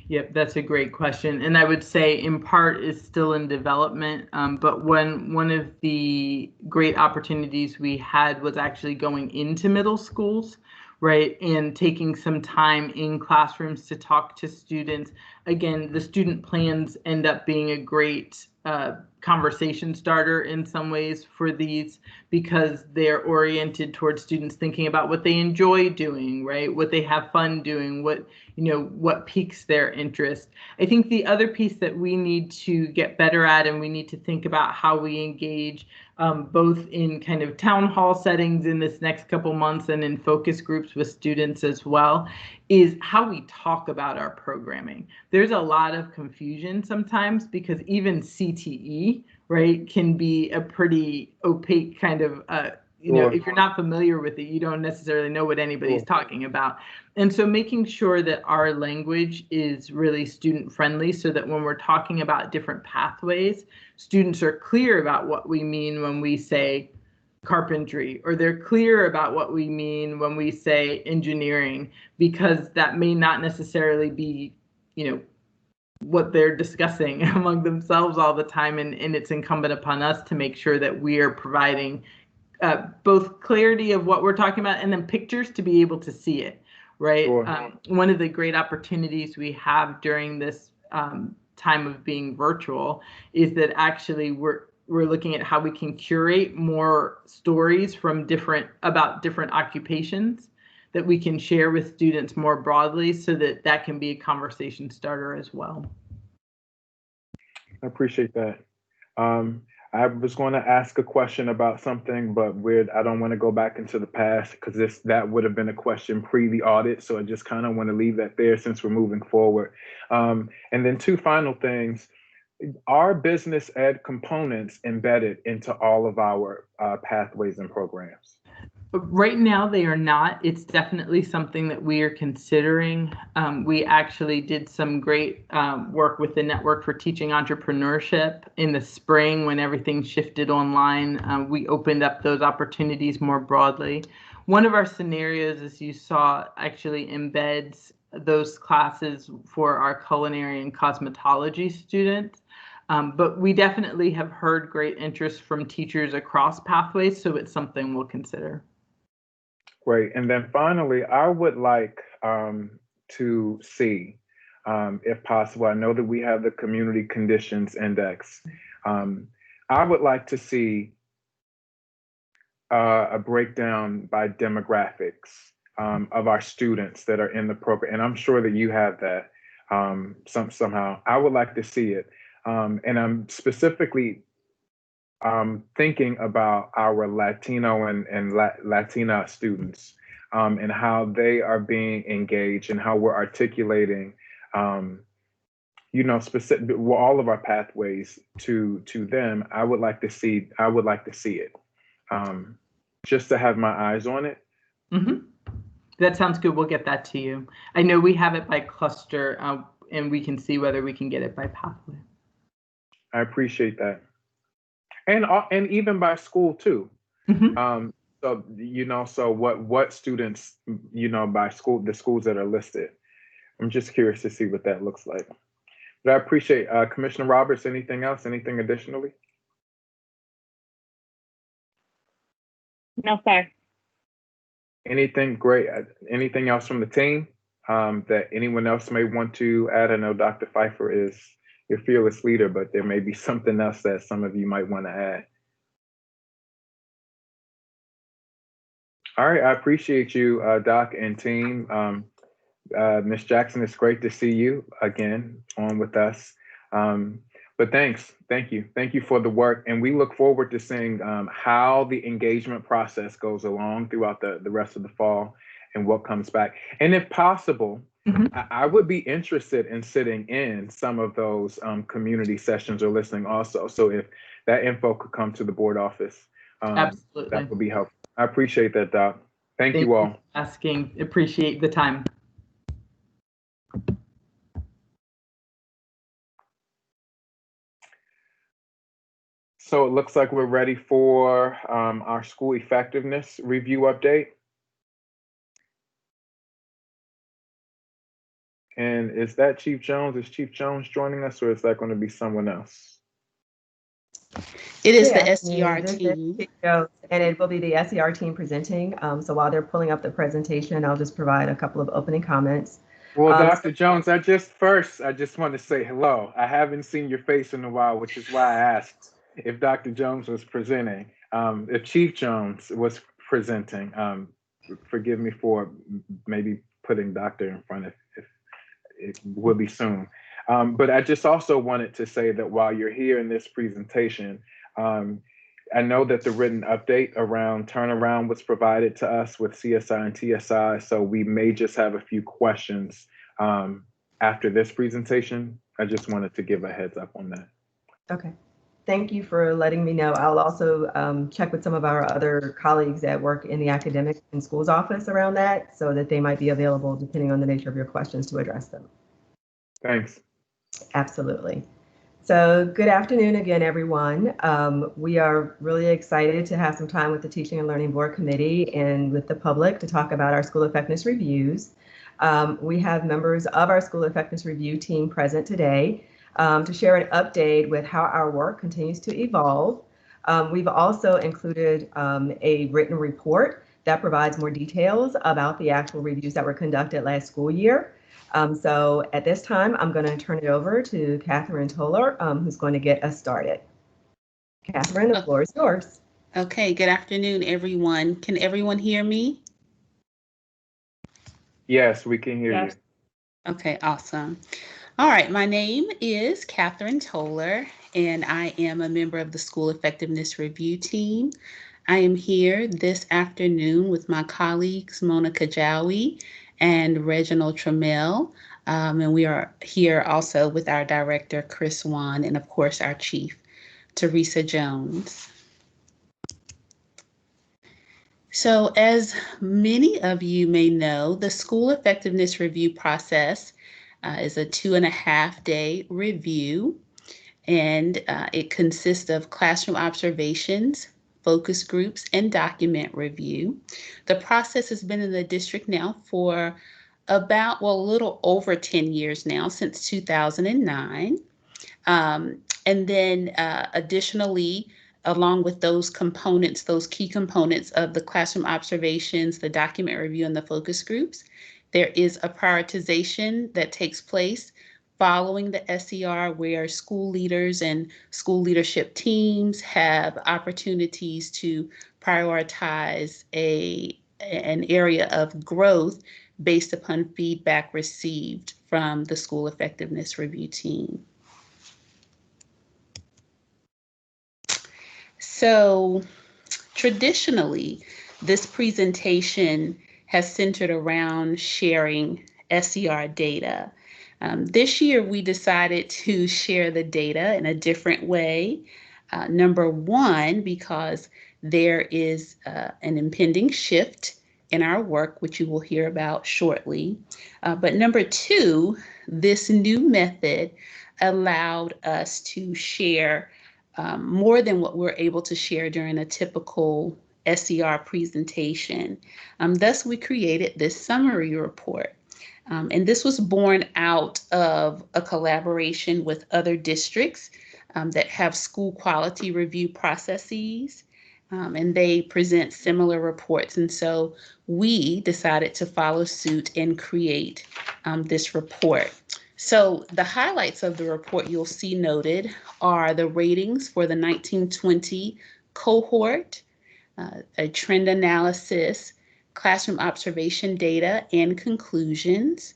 Yep, that's a great question. And I would say in part is still in development, but one of the great opportunities we had was actually going into middle schools, right? And taking some time in classrooms to talk to students. Again, the student plans end up being a great conversation starter in some ways for these, because they're oriented towards students thinking about what they enjoy doing, right? What they have fun doing, what piques their interest. I think the other piece that we need to get better at, and we need to think about how we engage both in kind of town hall settings in this next couple months and in focus groups with students as well, is how we talk about our programming. There's a lot of confusion sometimes because even CTE, right, can be a pretty opaque kind of, if you're not familiar with it, you don't necessarily know what anybody's talking about. And so making sure that our language is really student friendly, so that when we're talking about different pathways, students are clear about what we mean when we say carpentry, or they're clear about what we mean when we say engineering, because that may not necessarily be, what they're discussing among themselves all the time. And it's incumbent upon us to make sure that we are providing both clarity of what we're talking about and then pictures to be able to see it, right? Sure. One of the great opportunities we have during this time of being virtual is that actually we're looking at how we can curate more stories from different occupations that we can share with students more broadly, so that can be a conversation starter as well. I appreciate that. I was going to ask a question about something, but I don't want to go back into the past, because that would have been a question pre the audit. So I just kind of want to leave that there since we're moving forward. And then two final things. are business ed components embedded into all of our pathways and programs? Right now, they are not. It's definitely something that we are considering. We actually did some great work with the Network for Teaching Entrepreneurship in the spring when everything shifted online. We opened up those opportunities more broadly. One of our scenarios, as you saw, actually embeds those classes for our culinary and cosmetology students. But we definitely have heard great interest from teachers across pathways, so it's something we'll consider. Great. And then finally, I would like to see, if possible, I know that we have the Community Conditions Index. I would like to see a breakdown by demographics of our students that are in the program. And I'm sure that you have that somehow. I would like to see it. And I'm specifically thinking about our Latino and Latina students and how they are being engaged and how we're articulating, specific all of our pathways to them. I would like to see it, just to have my eyes on it. Mm-hmm. That sounds good. We'll get that to you. I know we have it by cluster, and we can see whether we can get it by pathway. I appreciate that. And even by school too. Mm-hmm. So what students, by school, the schools that are listed. I'm just curious to see what that looks like. But I appreciate Commissioner Roberts. Anything else? Anything additionally? No, sir. Anything great? Anything else from the team that anyone else may want to add? I know Dr. Pfeiffer is your fearless leader, but there may be something else that some of you might want to add. All right, I appreciate you, Doc and team. Ms. Jackson, it's great to see you again on with us. But thank you for the work. And we look forward to seeing how the engagement process goes along throughout the rest of the fall and what comes back. And if possible, I would be interested in sitting in some of those community sessions or listening also. So if that info could come to the board office, Absolutely, that would be helpful. I appreciate that, Doc. Thank you all. For asking. Appreciate the time. So it looks like we're ready for our school effectiveness review update. And is that Chief Jones? Is Chief Jones joining us, or is that going to be someone else? It is the SER team. And it will be the SER team presenting. So while they're pulling up the presentation, I'll just provide a couple of opening comments. Well, Dr. Jones, I just want to say hello. I haven't seen your face in a while, which is why I asked if Dr. Jones was presenting. If Chief Jones was presenting, forgive me for maybe putting doctor in front of it will be soon. But I just also wanted to say that while you're here in this presentation, I know that the written update around turnaround was provided to us with CSI and TSI, so we may just have a few questions after this presentation. I just wanted to give a heads up on that. Okay. Thank you for letting me know. I'll also check with some of our other colleagues that work in the academic and schools office around that so that they might be available depending on the nature of your questions to address them. Thanks. Absolutely. So good afternoon again, everyone. We are really excited to have some time with the Teaching and Learning Board Committee and with the public to talk about our school effectiveness reviews. We have members of our school effectiveness review team present today to share an update with how our work continues to evolve. We've also included a written report that provides more details about the actual reviews that were conducted last school year. So at this time, I'm going to turn it over to Catherine Toller, who's going to get us started. Catherine, the floor is yours. Okay, good afternoon, everyone. Can everyone hear me? Yes, we can hear you. Okay, awesome. All right, my name is Catherine Toller, and I am a member of the School Effectiveness Review Team. I am here this afternoon with my colleagues, Mona Kajawi and Reginald Trammell, And we are here also with our director, Chris Wan, and of course, our chief, Teresa Jones. So as many of you may know, the school effectiveness review process is a 2.5-day review, and it consists of classroom observations, focus groups, and document review. The process has been in the district now for a little over 10 years now, since 2009. And then additionally, along with those components, those key components of the classroom observations, the document review, and the focus groups, there is a prioritization that takes place following the SER, where school leaders and school leadership teams have opportunities to prioritize an area of growth based upon feedback received from the school effectiveness review team. So traditionally, this presentation has centered around sharing SER data. This year, we decided to share the data in a different way. Number one, because there is an impending shift in our work, which you will hear about shortly. But number two, this new method allowed us to share more than what we're able to share during a typical SER presentation. Thus, we created this summary report. And this was born out of a collaboration with other districts that have school quality review processes, and they present similar reports. And so we decided to follow suit and create this report. So the highlights of the report you'll see noted are the ratings for the 1920 cohort, a trend analysis, classroom observation data, and conclusions.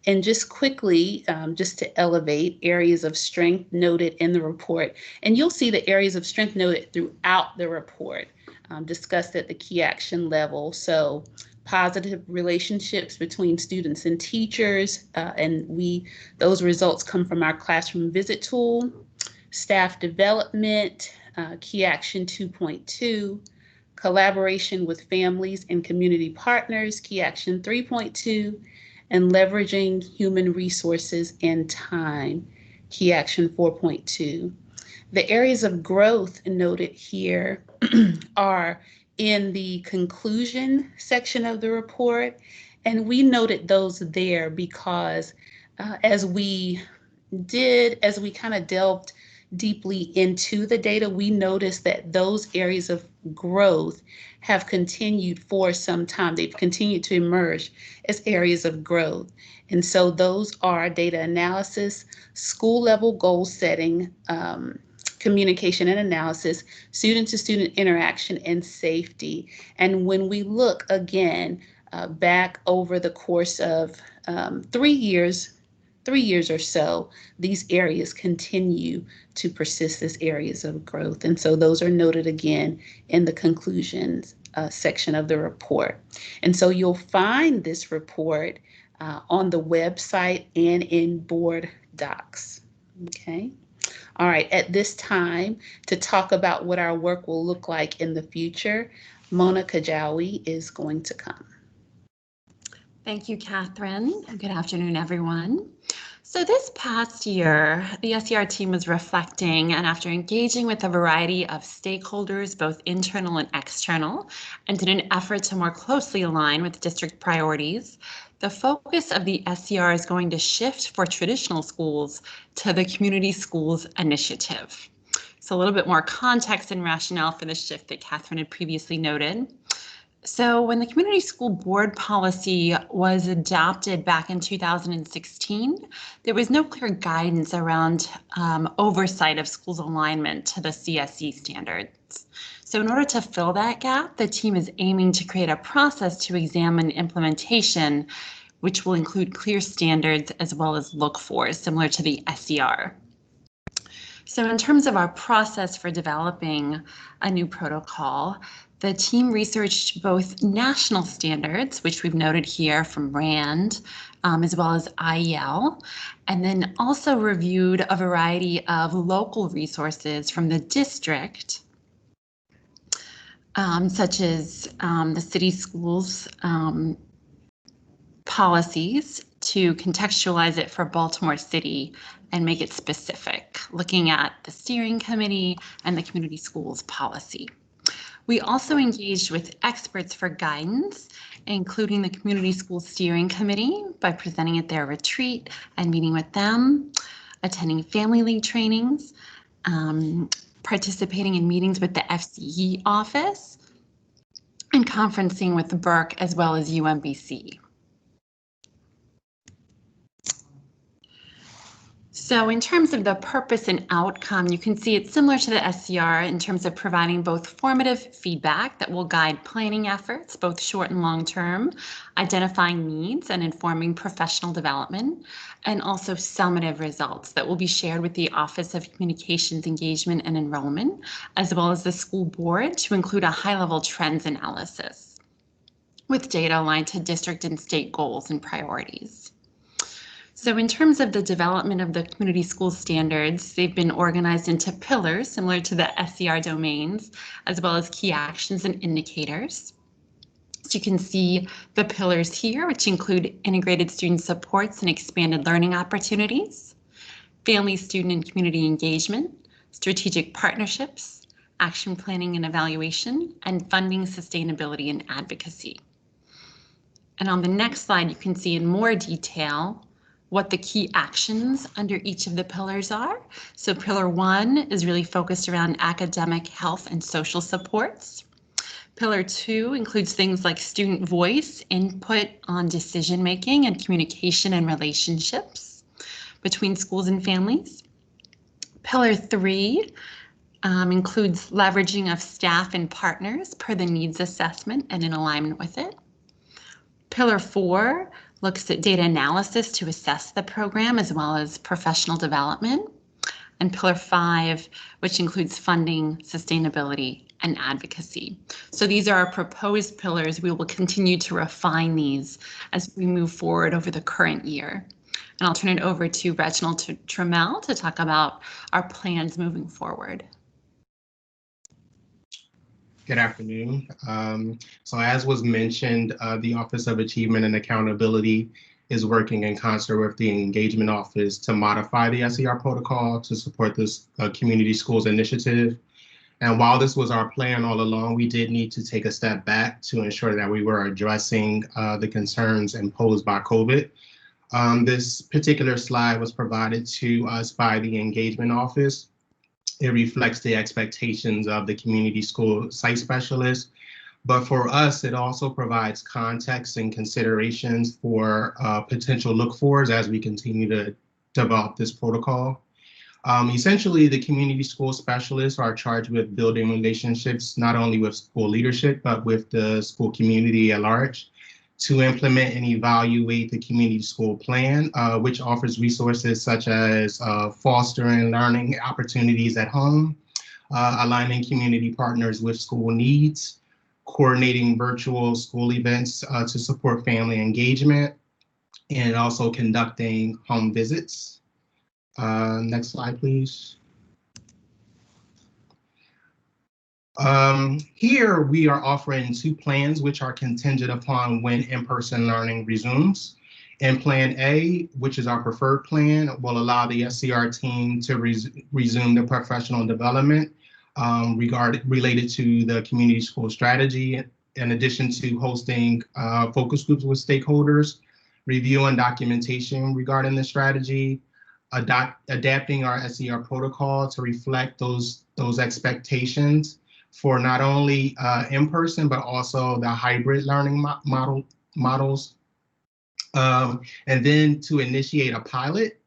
And just quickly, just to elevate areas of strength noted in the report. And you'll see the areas of strength noted throughout the report, discussed at the key action level. So positive relationships between students and teachers, and those results come from our classroom visit tool, staff development, key action 2.2, collaboration with families and community partners, key action 3.2, and leveraging human resources and time, key action 4.2. The areas of growth noted here are in the conclusion section of the report, and we noted those there because as we kind of delved deeply into the data, we noticed that those areas of growth have continued for some time. They've continued to emerge as areas of growth. And so those are data analysis, school level goal setting, communication and analysis, student-to-student interaction, and safety. And when we look again back over the course of 3 years or so, these areas continue to persist as areas of growth. And so those are noted again in the conclusions section of the report. And so you'll find this report on the website and in board docs. Okay. All right, at this time, to talk about what our work will look like in the future, Mona Kajawi is going to come. Thank you, Catherine. Good afternoon, everyone. So this past year, the SER team was reflecting, and after engaging with a variety of stakeholders, both internal and external, and in an effort to more closely align with district priorities, the focus of the SER is going to shift for traditional schools to the Community Schools Initiative. So a little bit more context and rationale for the shift that Catherine had previously noted. So when the Community School Board policy was adopted back in 2016, there was no clear guidance around oversight of schools' alignment to the CSE standards. So in order to fill that gap, the team is aiming to create a process to examine implementation, which will include clear standards as well as look-fors, similar to the SER. So in terms of our process for developing a new protocol, the team researched both national standards, which we've noted here from RAND, as well as IEL, and then also reviewed a variety of local resources from the district, such as the city schools policies, to contextualize it for Baltimore City and make it specific, looking at the steering committee and the community schools policy. We also engaged with experts for guidance, including the Community School Steering Committee, by presenting at their retreat and meeting with them, attending Family League trainings, participating in meetings with the FCE office, and conferencing with Burke as well as UMBC. So in terms of the purpose and outcome, you can see it's similar to the SCR in terms of providing both formative feedback that will guide planning efforts, both short and long term, identifying needs and informing professional development, and also summative results that will be shared with the Office of Communications, Engagement, and Enrollment, as well as the school board, to include a high-level trends analysis with data aligned to district and state goals and priorities. So in terms of the development of the community school standards, they've been organized into pillars similar to the SCR domains, as well as key actions and indicators. So you can see the pillars here, which include integrated student supports and expanded learning opportunities, family, student, and community engagement, strategic partnerships, action planning and evaluation, and funding, sustainability, and advocacy. And on the next slide, you can see in more detail what the key actions under each of the pillars are. So pillar 1 is really focused around academic, health, and social supports. Pillar 2 includes things like student voice, input on decision making, and communication and relationships between schools and families. Pillar 3 includes leveraging of staff and partners per the needs assessment and in alignment with it. Pillar 4 looks at data analysis to assess the program as well as professional development. And pillar 5, which includes funding, sustainability, and advocacy. So these are our proposed pillars. We will continue to refine these as we move forward over the current year. And I'll turn it over to Reginald Trammell to talk about our plans moving forward. Good afternoon. So as was mentioned, the Office of Achievement and Accountability is working in concert with the Engagement Office to modify the SER protocol to support this community schools initiative. And while this was our plan all along, we did need to take a step back to ensure that we were addressing the concerns imposed by COVID. This particular slide was provided to us by the Engagement Office. It reflects the expectations of the community school site specialist. But for us, it also provides context and considerations for potential look-fors as we continue to develop this protocol. Essentially, the community school specialists are charged with building relationships, not only with school leadership, but with the school community at large, to implement and evaluate the community school plan, which offers resources such as fostering learning opportunities at home, aligning community partners with school needs, coordinating virtual school events to support family engagement, and also conducting home visits. Next slide, please. Here we are offering 2 plans which are contingent upon when in-person learning resumes. And Plan A, which is our preferred plan, will allow the SCR team to resume the professional development related to the community school strategy, in addition to hosting focus groups with stakeholders, reviewing documentation regarding the strategy, adapting our SCR protocol to reflect those expectations for not only in-person, but also the hybrid learning models. And then to initiate a pilot,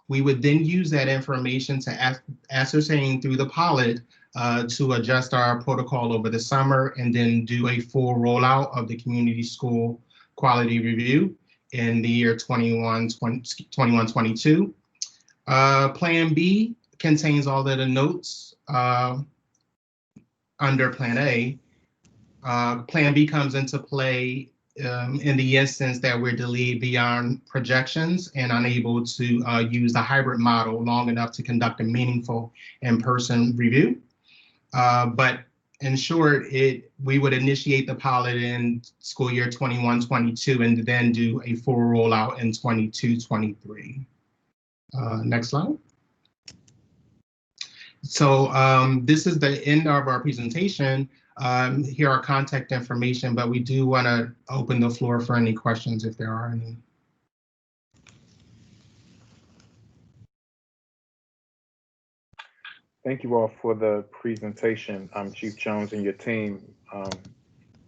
we would then use that information to ascertain through the pilot to adjust our protocol over the summer, and then do a full rollout of the community school quality review in the year 21-22. Plan B contains all of the notes under Plan A. Plan B comes into play in the instance that we're delayed beyond projections and unable to use the hybrid model long enough to conduct a meaningful in-person review. But in short, we would initiate the pilot in school year 21-22 and then do a full rollout in 22-23. Next slide. So this is the end of our presentation. Here are contact information, but we do want to open the floor for any questions if there are any. Thank you all for the presentation, Chief Jones and your team.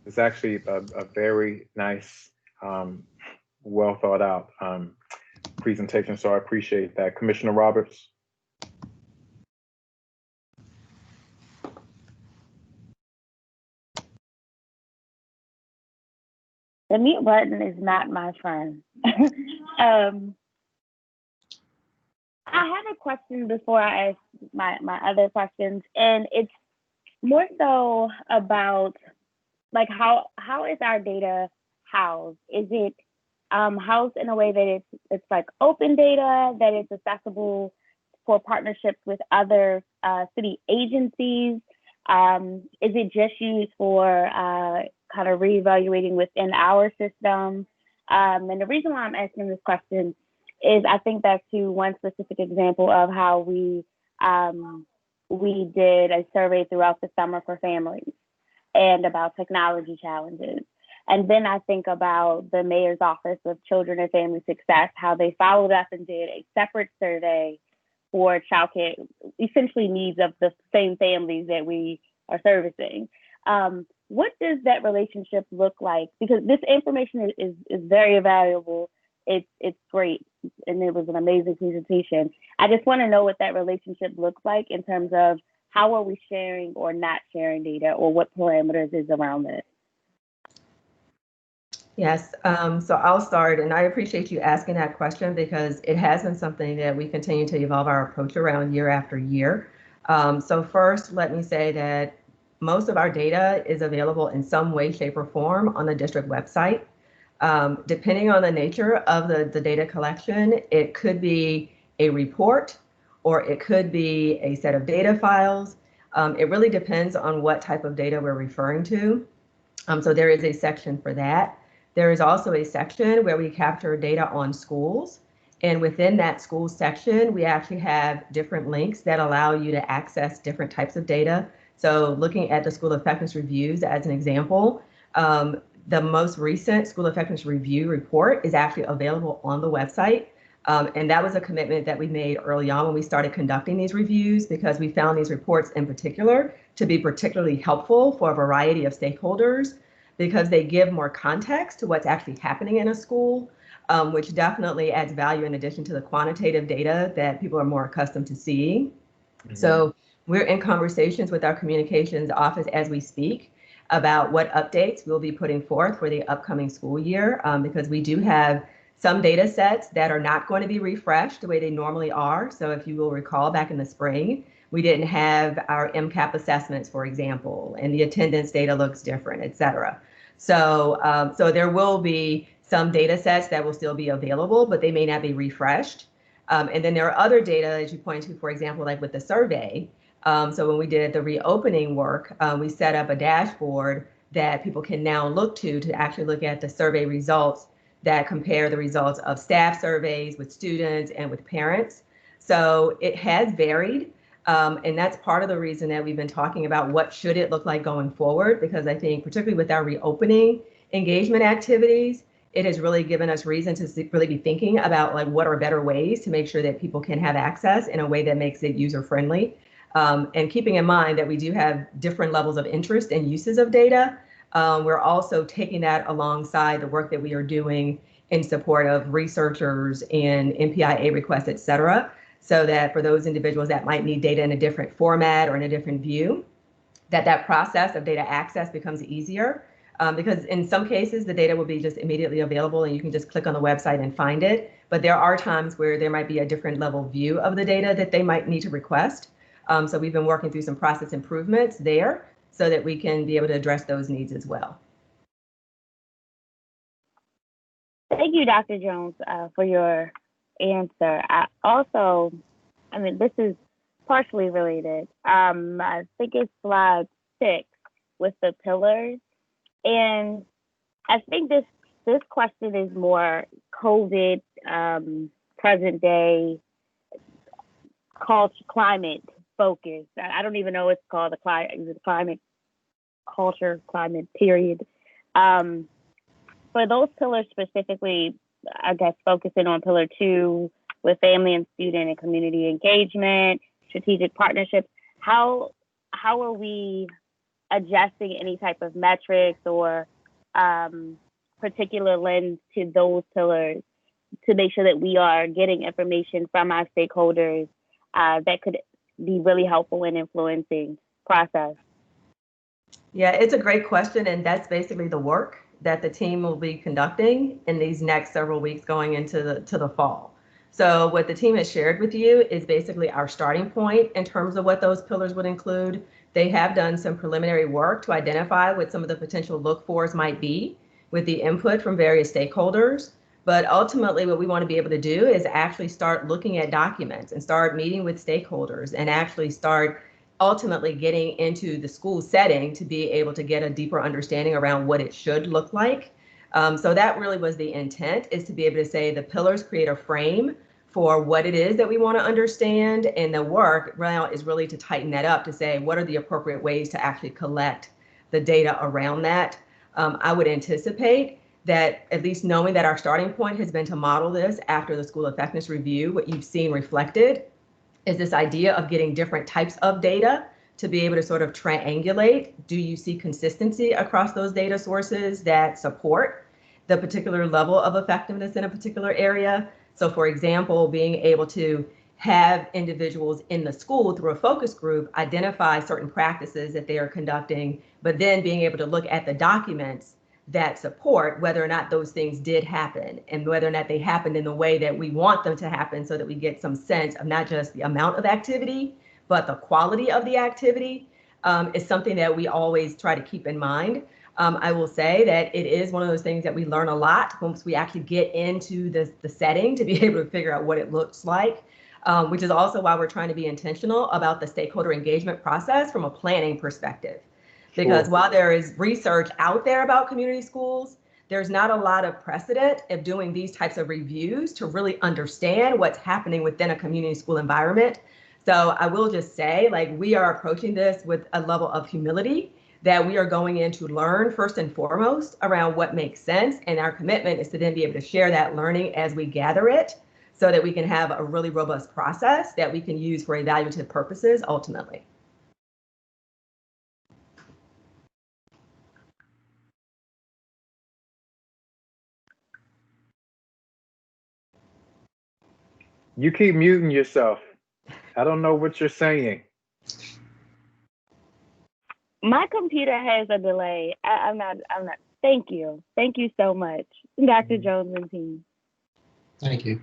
It's actually a very nice, well thought out presentation, so I appreciate that. Commissioner Roberts. The mute button is not my friend. I have a question before I ask my other questions, and it's more so about like how is our data housed? Is it housed in a way that it's like open data, that it's accessible for partnerships with other city agencies? Is it just used for kind of reevaluating within our system? And the reason why I'm asking this question is I think back to one specific example of how we did a survey throughout the summer for families and about technology challenges. And then I think about the Mayor's Office of Children and Family Success, how they followed up and did a separate survey for childcare, essentially needs of the same families that we are servicing. What does that relationship look like? Because this information is very valuable. It's great, and it was an amazing presentation. I just want to know what that relationship looks like in terms of how are we sharing or not sharing data, or what parameters is around it. Yes, so I'll start, and I appreciate you asking that question because it has been something that we continue to evolve our approach around year after year. So first, let me say that most of our data is available in some way, shape, or form on the district website. Depending on the nature of the data collection, it could be a report or it could be a set of data files. It really depends on what type of data we're referring to. So there is a section for that. There is also a section where we capture data on schools. And within that school section, we actually have different links that allow you to access different types of data. So looking at the school effectiveness reviews as an example, the most recent school effectiveness review report is actually available on the website. And that was a commitment that we made early on when we started conducting these reviews, because we found these reports in particular to be particularly helpful for a variety of stakeholders, because they give more context to what's actually happening in a school, which definitely adds value in addition to the quantitative data that people are more accustomed to seeing. Mm-hmm. So we're in conversations with our communications office as we speak about what updates we'll be putting forth for the upcoming school year, because we do have some data sets that are not going to be refreshed the way they normally are. So if you will recall, back in the spring, we didn't have our MCAP assessments, for example, and the attendance data looks different, et cetera. So, so there will be some data sets that will still be available, but they may not be refreshed. And then there are other data, as you point to, for example, like with the survey. So when we did the reopening work, we set up a dashboard that people can now look to actually look at the survey results that compare the results of staff surveys with students and with parents. So it has varied. And that's part of the reason that we've been talking about what should it look like going forward, because I think particularly with our reopening engagement activities, it has really given us reason to really be thinking about like what are better ways to make sure that people can have access in a way that makes it user friendly. And keeping in mind that we do have different levels of interest and uses of data, we're also taking that alongside the work that we are doing in support of researchers and MPIA requests, et cetera, so that for those individuals that might need data in a different format or in a different view, that process of data access becomes easier. Because in some cases, the data will be just immediately available and you can just click on the website and find it. But there are times where there might be a different level view of the data that they might need to request. So we've been working through some process improvements there so that we can be able to address those needs as well. Thank you, Dr. Jones, for your answer. This is partially related. I think it's slide 6 with the pillars. And I think this question is more COVID, present day, climate focused. I don't even know what it's called, climate culture, climate period. For those pillars specifically, I guess focusing on pillar 2 with family and student and community engagement, strategic partnerships, how are we adjusting any type of metrics or particular lens to those pillars to make sure that we are getting information from our stakeholders that could be really helpful in influencing process? Yeah, it's a great question, and that's basically the work that the team will be conducting in these next several weeks going into the fall. So what the team has shared with you is basically our starting point in terms of what those pillars would include. They have done some preliminary work to identify what some of the potential look-fors might be with the input from various stakeholders. But ultimately, what we want to be able to do is actually start looking at documents and start meeting with stakeholders and actually start ultimately getting into the school setting to be able to get a deeper understanding around what it should look like. So that really was the intent, is to be able to say the pillars create a frame for what it is that we want to understand, and the work now is really to tighten that up to say what are the appropriate ways to actually collect the data around that. I would anticipate that, at least knowing that our starting point has been to model this after the school effectiveness review, what you've seen reflected is this idea of getting different types of data to be able to sort of triangulate. Do you see consistency across those data sources that support the particular level of effectiveness in a particular area? So for example, being able to have individuals in the school through a focus group identify certain practices that they are conducting, but then being able to look at the documents that support whether or not those things did happen and whether or not they happened in the way that we want them to happen, so that we get some sense of not just the amount of activity, but the quality of the activity, is something that we always try to keep in mind. I will say that it is one of those things that we learn a lot once we actually get into the setting to be able to figure out what it looks like, which is also why we're trying to be intentional about the stakeholder engagement process from a planning perspective. Because while there is research out there about community schools, there's not a lot of precedent of doing these types of reviews to really understand what's happening within a community school environment. So I will just say, like, we are approaching this with a level of humility that we are going in to learn first and foremost around what makes sense. And our commitment is to then be able to share that learning as we gather it, so that we can have a really robust process that we can use for evaluative purposes ultimately. You keep muting yourself. I don't know what you're saying. My computer has a delay. I'm not. Thank you. Thank you so much, Dr. Jones and team. Thank you.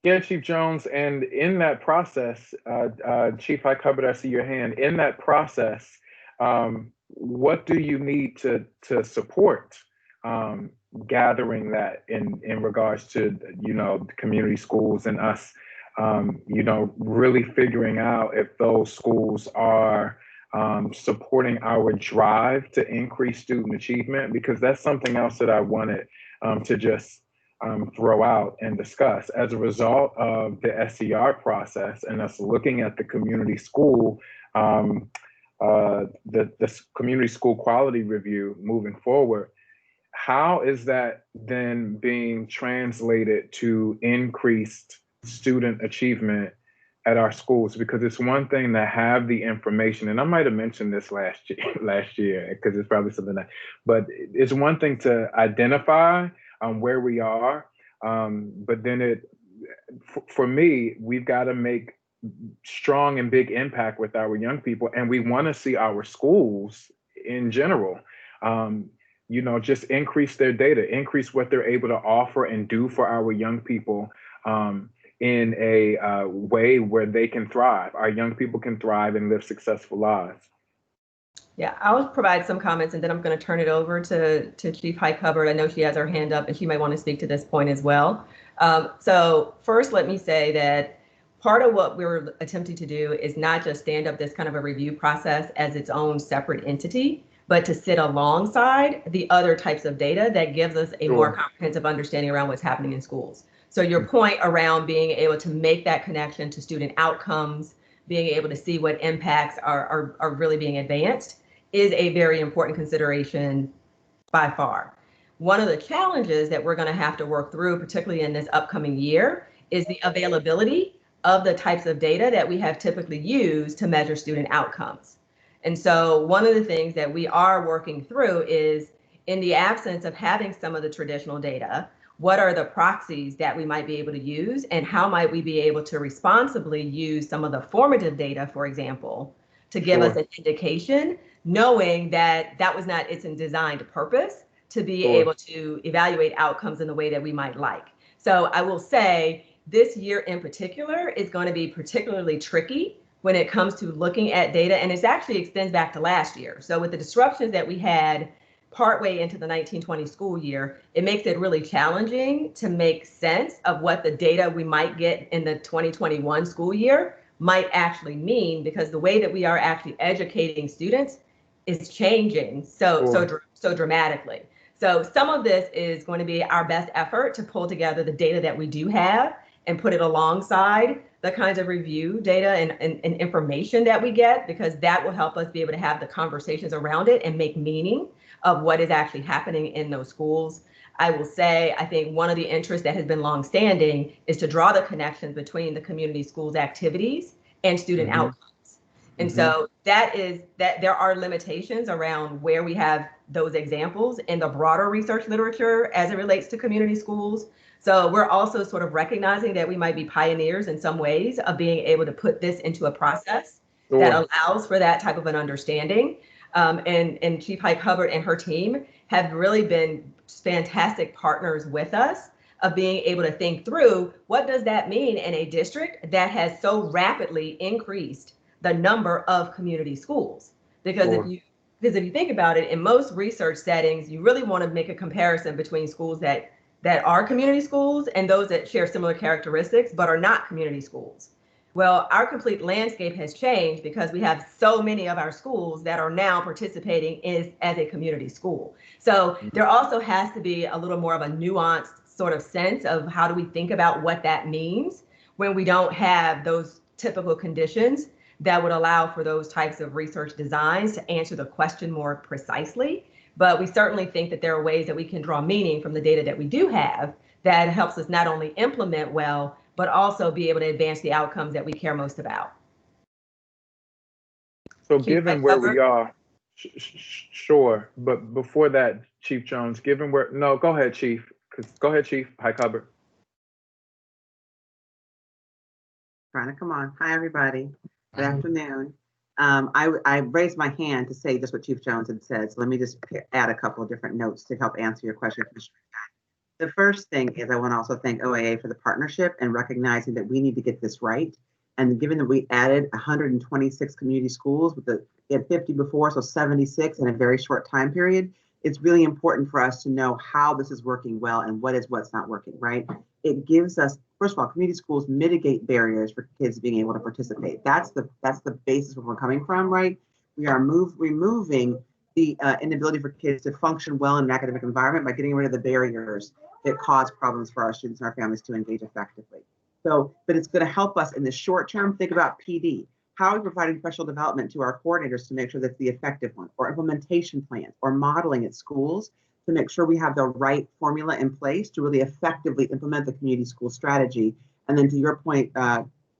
Yeah, Chief Jones, and in that process, Chief High Cupboard, I see your hand. In that process, what do you need to support gathering that in regards to, the community schools and us, really figuring out if those schools are supporting our drive to increase student achievement? Because that's something else that I wanted to just throw out and discuss. As a result of the SCR process and us looking at the community school, the community school quality review moving forward, how is that then being translated to increased student achievement at our schools? Because it's one thing to have the information, and I might have mentioned this last year, because it's probably something that, but it's one thing to identify where we are, but then for me, we've got to make strong and big impact with our young people, and we want to see our schools in general, just increase their data, increase what they're able to offer and do for our young people in a way where they can thrive. Our young people can thrive and live successful lives. Yeah, I'll provide some comments and then I'm going to turn it over to Chief Hike Hubbard. I know she has her hand up and she might want to speak to this point as well. So first, let me say that part of what we're attempting to do is not just stand up this kind of a review process as its own separate entity, but to sit alongside the other types of data that gives us a more comprehensive understanding around what's happening in schools. So your point around being able to make that connection to student outcomes, being able to see what impacts are really being advanced is a very important consideration by far. One of the challenges that we're going to have to work through, particularly in this upcoming year, is the availability of the types of data that we have typically used to measure student outcomes. And so one of the things that we are working through is, in the absence of having some of the traditional data, what are the proxies that we might be able to use, and how might we be able to responsibly use some of the formative data, for example, to give us an indication, knowing that that was not its designed purpose to be able to evaluate outcomes in the way that we might like. So I will say this year in particular is going to be particularly tricky when it comes to looking at data, and it actually extends back to last year. So with the disruptions that we had partway into the 1920 school year, it makes it really challenging to make sense of what the data we might get in the 2021 school year might actually mean, because the way that we are actually educating students is changing so dramatically. So some of this is going to be our best effort to pull together the data that we do have and put it alongside the kinds of review data and information that we get, because that will help us be able to have the conversations around it and make meaning of what is actually happening in those schools. I will say, I think one of the interests that has been longstanding is to draw the connections between the community schools activities and student outcomes. And so that there are limitations around where we have those examples in the broader research literature as it relates to community schools. So we're also sort of recognizing that we might be pioneers in some ways of being able to put this into a process that allows for that type of an understanding. And Chief Hike Hubbard and her team have really been fantastic partners with us of being able to think through, what does that mean in a district that has so rapidly increased the number of community schools? Because if you think about it, in most research settings, you really want to make a comparison between schools that are community schools and those that share similar characteristics but are not community schools. Well, our complete landscape has changed because we have so many of our schools that are now participating as a community school. So there also has to be a little more of a nuanced sort of sense of how do we think about what that means when we don't have those typical conditions that would allow for those types of research designs to answer the question more precisely. But we certainly think that there are ways that we can draw meaning from the data that we do have that helps us not only implement well, but also be able to advance the outcomes that we care most about. So given where we are, sure, but before that, Chief Jones, given where, no, go ahead, Chief. Go ahead, Chief Hike Hubbard. Trying to come on. Hi, everybody. Good afternoon. I raised my hand to say just what Chief Jones had said. So let me just add a couple of different notes to help answer your question. The first thing is I want to also thank OAA for the partnership and recognizing that we need to get this right. And given that we added 126 community schools we had 50 before, so 76 in a very short time period, it's really important for us to know how this is working well and what's not working, right? It gives us, first of all, community schools mitigate barriers for kids being able to participate. That's the basis where we're coming from, right? We are removing the inability for kids to function well in an academic environment by getting rid of the barriers that cause problems for our students and our families to engage effectively. So, but it's going to help us in the short term. Think about PD. How are we providing professional development to our coordinators to make sure that's the effective one, or implementation plans, or modeling at schools to make sure we have the right formula in place to really effectively implement the community school strategy. And then to your point,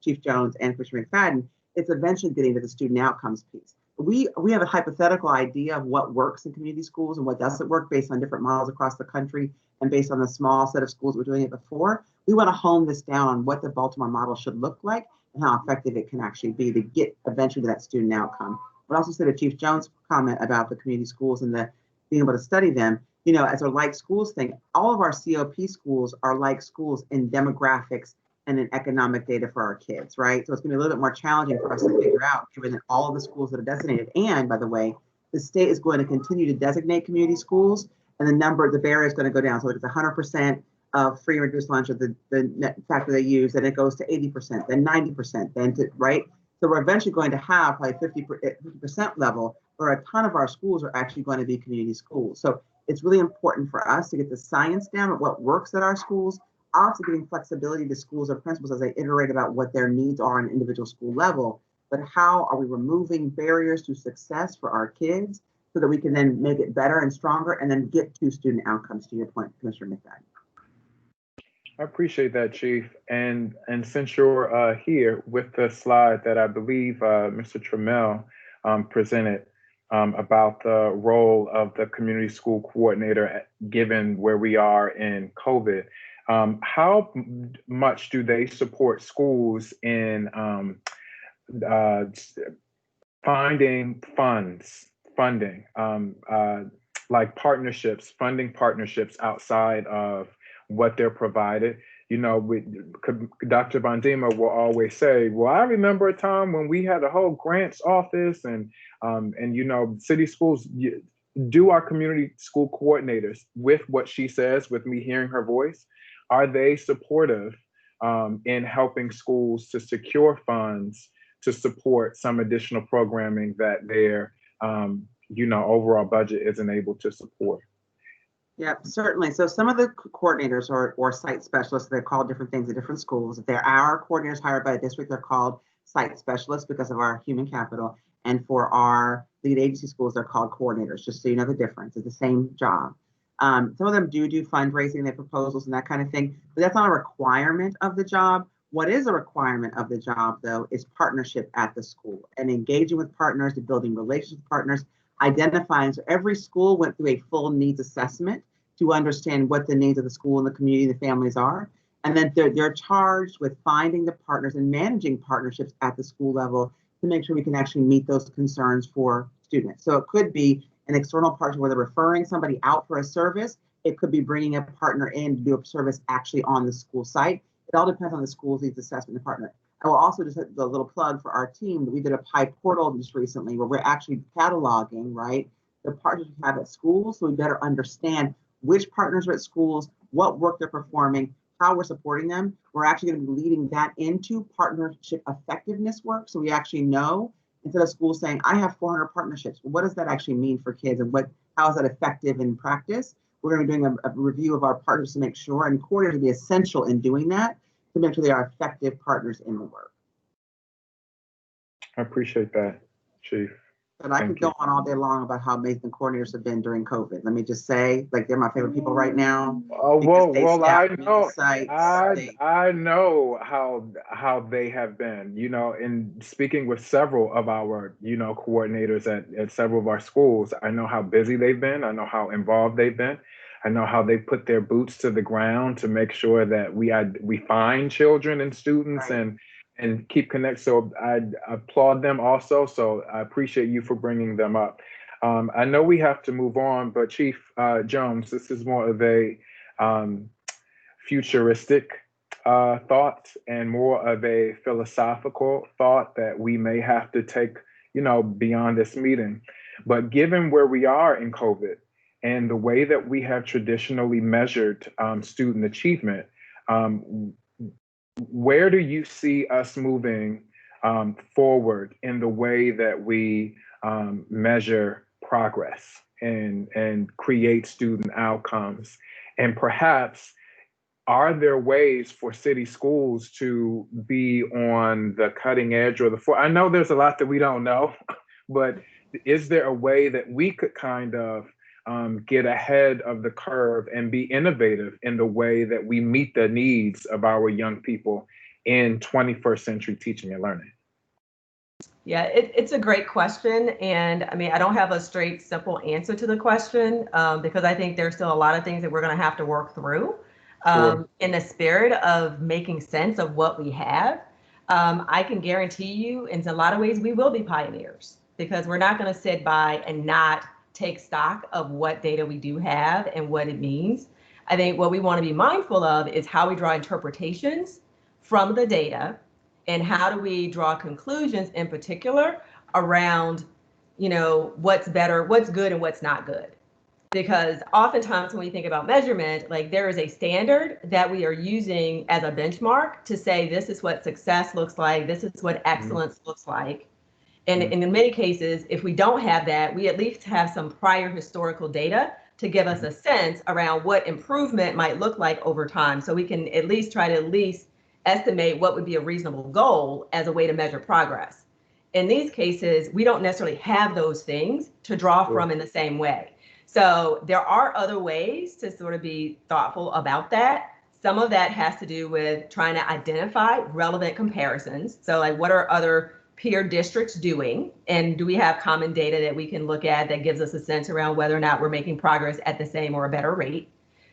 Chief Jones and Commissioner McFadden, it's eventually getting to the student outcomes piece. We have a hypothetical idea of what works in community schools and what doesn't work based on different models across the country and based on the small set of schools we're doing it before. We want to hone this down on what the Baltimore model should look like and how effective it can actually be to get eventually to that student outcome. But also say to Chief Jones' comment about the community schools and the being able to study them, you know, as a like schools thing, all of our COP schools are like schools in demographics and in economic data for our kids, right? So it's gonna be a little bit more challenging for us to figure out, given that all of the schools that are designated, and by the way, the state is going to continue to designate community schools, and the barrier is going to go down. So if it's 100% of free and reduced lunch of the net factor they use, then it goes to 80%, then 90%, then to, right? So we're eventually going to have probably 50% level where a ton of our schools are actually going to be community schools. So it's really important for us to get the science down of what works at our schools, also giving flexibility to schools or principals as they iterate about what their needs are on an individual school level. But how are we removing barriers to success for our kids so that we can then make it better and stronger and then get to student outcomes, to your point, Commissioner McFadden. I appreciate that, Chief. And since you're here with the slide that I believe Mr. Trammell presented about the role of the community school coordinator, given where we are in COVID, how much do they support schools in finding funding, like funding partnerships outside of what they're provided? You know, Dr. Bondima will always say, well, I remember a time when we had a whole grants office and you know, city schools. Do our community school coordinators, with what she says, with me hearing her voice, are they supportive in helping schools to secure funds to support some additional programming that their you know, overall budget isn't able to support? Yeah, certainly. So some of the coordinators or site specialists, they're called different things at different schools. If they're our coordinators hired by a district, they're called site specialists because of our human capital. And for our lead agency schools, they're called coordinators, just so you know the difference. It's the same job. Some of them do fundraising, their proposals and that kind of thing, but that's not a requirement of the job. What is a requirement of the job, though, is partnership at the school and engaging with partners and building relationships with partners, identifying. So every school went through a full needs assessment to understand what the needs of the school and the community, the families are. And then they're charged with finding the partners and managing partnerships at the school level to make sure we can actually meet those concerns for students. So it could be an external partner where they're referring somebody out for a service. It could be bringing a partner in to do a service actually on the school site. It all depends on the school's needs assessment and partner. I will also just hit the little plug for our team. We did a PI portal just recently where we're actually cataloging, right, the partners we have at schools, so we better understand which partners are at schools, what work they're performing, how we're supporting them. We're actually going to be leading that into partnership effectiveness work. So we actually know, instead of schools saying, I have 400 partnerships, well, what does that actually mean for kids and how is that effective in practice? We're going to be doing a review of our partners to make sure, and coordinators will be essential in doing that to make sure they are effective partners in the work. I appreciate that, Chief. But I could go on all day long about how amazing the coordinators have been during COVID. Let me just say, like, they're my favorite people right now. Well, I know how they have been, you know, in speaking with several of our, you know, coordinators at several of our schools. I know how busy they've been. I know how involved they've been. I know how they put their boots to the ground to make sure that we find children and students, right, and keep connected. So I applaud them also. So I appreciate you for bringing them up. I know we have to move on, but Chief Jones, this is more of a futuristic thought and more of a philosophical thought that we may have to take, you know, beyond this meeting. But given where we are in COVID and the way that we have traditionally measured student achievement, where do you see us moving forward in the way that we measure progress and create student outcomes? And perhaps, are there ways for city schools to be on the cutting edge or I know there's a lot that we don't know, but is there a way that we could kind of get ahead of the curve and be innovative in the way that we meet the needs of our young people in 21st century teaching and learning? Yeah, it's a great question. And I mean, I don't have a straight, simple answer to the question because I think there's still a lot of things that we're going to have to work through in the spirit of making sense of what we have. I can guarantee you in a lot of ways we will be pioneers because we're not going to sit by and not take stock of what data we do have and what it means. I think what we want to be mindful of is how we draw interpretations from the data and how do we draw conclusions in particular around what's better, what's good and what's not good. Because oftentimes when we think about measurement, like there is a standard that we are using as a benchmark to say, this is what success looks like, this is what excellence looks like. And in many cases, if we don't have that, we at least have some prior historical data to give us a sense around what improvement might look like over time. So we can at least try to estimate what would be a reasonable goal as a way to measure progress. In these cases, we don't necessarily have those things to draw from in the same way. So there are other ways to sort of be thoughtful about that. Some of that has to do with trying to identify relevant comparisons. So like, what are other peer districts doing? And do we have common data that we can look at that gives us a sense around whether or not we're making progress at the same or a better rate?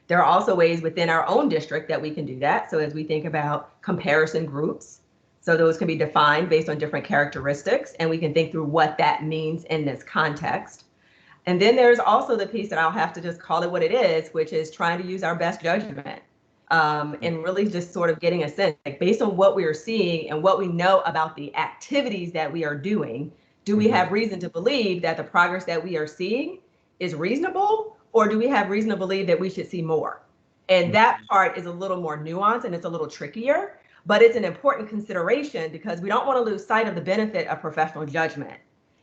There are also ways within our own district that we can do that. So as we think about comparison groups, so those can be defined based on different characteristics, and we can think through what that means in this context. And then there's also the piece that I'll have to just call it what it is, which is trying to use our best judgment. And really just sort of getting a sense, like based on what we are seeing and what we know about the activities that we are doing, do we have reason to believe that the progress that we are seeing is reasonable, or do we have reason to believe that we should see more? And that part is a little more nuanced and it's a little trickier, but it's an important consideration because we don't want to lose sight of the benefit of professional judgment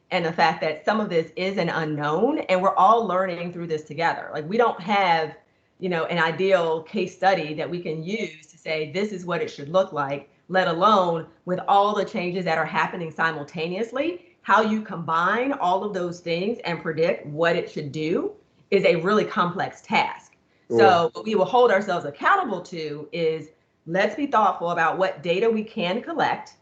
and the fact that some of this is an unknown and we're all learning through this together. Like we don't have an ideal case study that we can use to say, this is what it should look like, let alone with all the changes that are happening simultaneously, how you combine all of those things and predict what it should do is a really complex task. So what we will hold ourselves accountable to is let's be thoughtful about what data we can collect.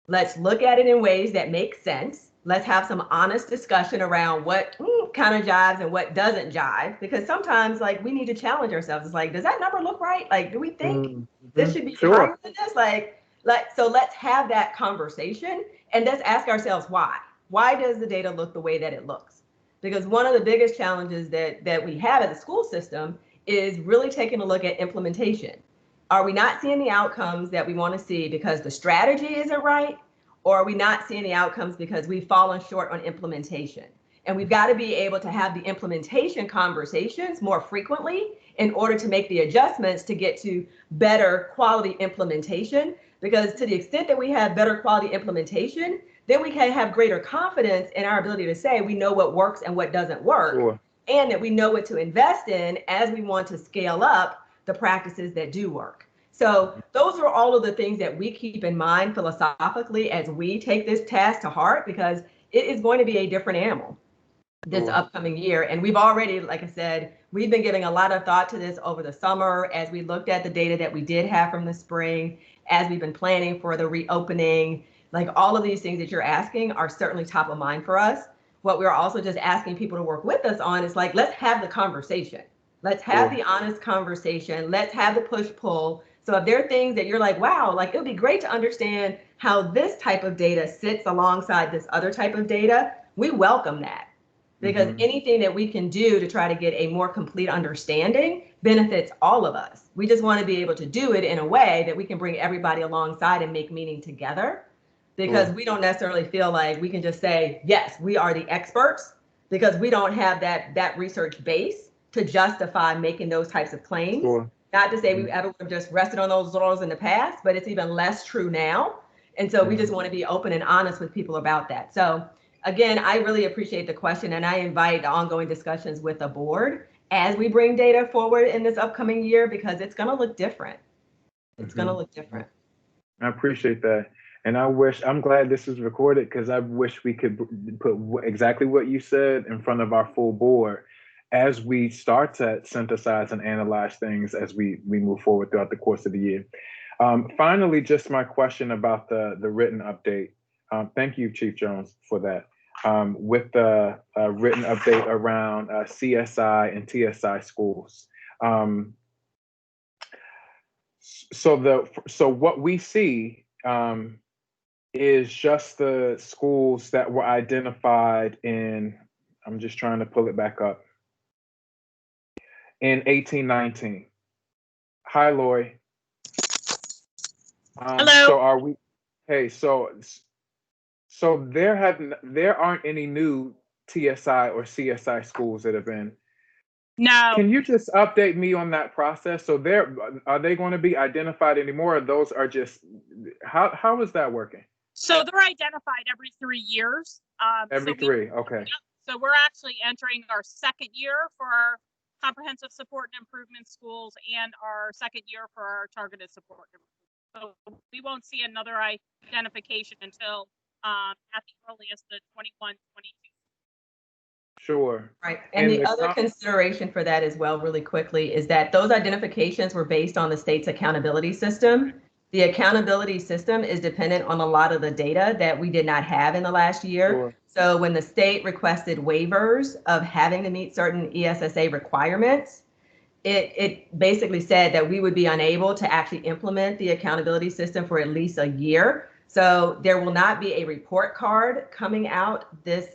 Let's look at it in ways that make sense. Let's have some honest discussion around what kind of jives and what doesn't jive, because sometimes like we need to challenge ourselves. It's like, does that number look right? Like, do we think this should be higher than this? So let's have that conversation and let's ask ourselves why. Why does the data look the way that it looks? Because one of the biggest challenges that we have as a school system is really taking a look at implementation. Are we not seeing the outcomes that we want to see because the strategy isn't right? Or are we not seeing the outcomes because we've fallen short on implementation? And we've got to be able to have the implementation conversations more frequently in order to make the adjustments to get to better quality implementation. Because to the extent that we have better quality implementation, then we can have greater confidence in our ability to say we know what works and what doesn't work, and that we know what to invest in as we want to scale up the practices that do work. So those are all of the things that we keep in mind philosophically as we take this task to heart, because it is going to be a different animal this upcoming year. And we've already, like I said, we've been giving a lot of thought to this over the summer as we looked at the data that we did have from the spring, as we've been planning for the reopening. Like all of these things that you're asking are certainly top of mind for us. What we're also just asking people to work with us on is like, let's have the conversation. Let's have the honest conversation. Let's have the push-pull. So if there are things that you're like, wow, like it would be great to understand how this type of data sits alongside this other type of data, we welcome that. Because anything that we can do to try to get a more complete understanding benefits all of us. We just want to be able to do it in a way that we can bring everybody alongside and make meaning together. Because we don't necessarily feel like we can just say, yes, we are the experts, because we don't have that research base to justify making those types of claims. Not to say we ever would have just rested on those laurels in the past, but it's even less true now. And so we just want to be open and honest with people about that. So again, I really appreciate the question, and I invite ongoing discussions with the board as we bring data forward in this upcoming year, because it's going to look different. It's going to look different. I appreciate that. And I'm glad this is recorded, because I wish we could put exactly what you said in front of our full board as we start to synthesize and analyze things as we move forward throughout the course of the year. Finally, just my question about the written update. Thank you, Chief Jones, for that. With the written update around CSI and TSI schools. So what we see is just the schools that were identified in, I'm just trying to pull it back up, in 1819. Hi, Lori. Hello. So are we, hey, so So there aren't any new TSI or CSI schools that have been. No. Can you just update me on that process? So are they going to be identified anymore? Or those are just, how is that working? So they're identified every 3 years. Every three, okay. So we're actually entering our second year for our comprehensive support and improvement schools and our second year for our targeted support. So we won't see another identification until at the earliest the 21-22. Sure. Right. And the other consideration for that as well, really quickly, is that those identifications were based on the state's accountability system. The accountability system is dependent on a lot of the data that we did not have in the last year. Sure. So when the state requested waivers of having to meet certain ESSA requirements, it basically said that we would be unable to actually implement the accountability system for at least a year. So there will not be a report card coming out this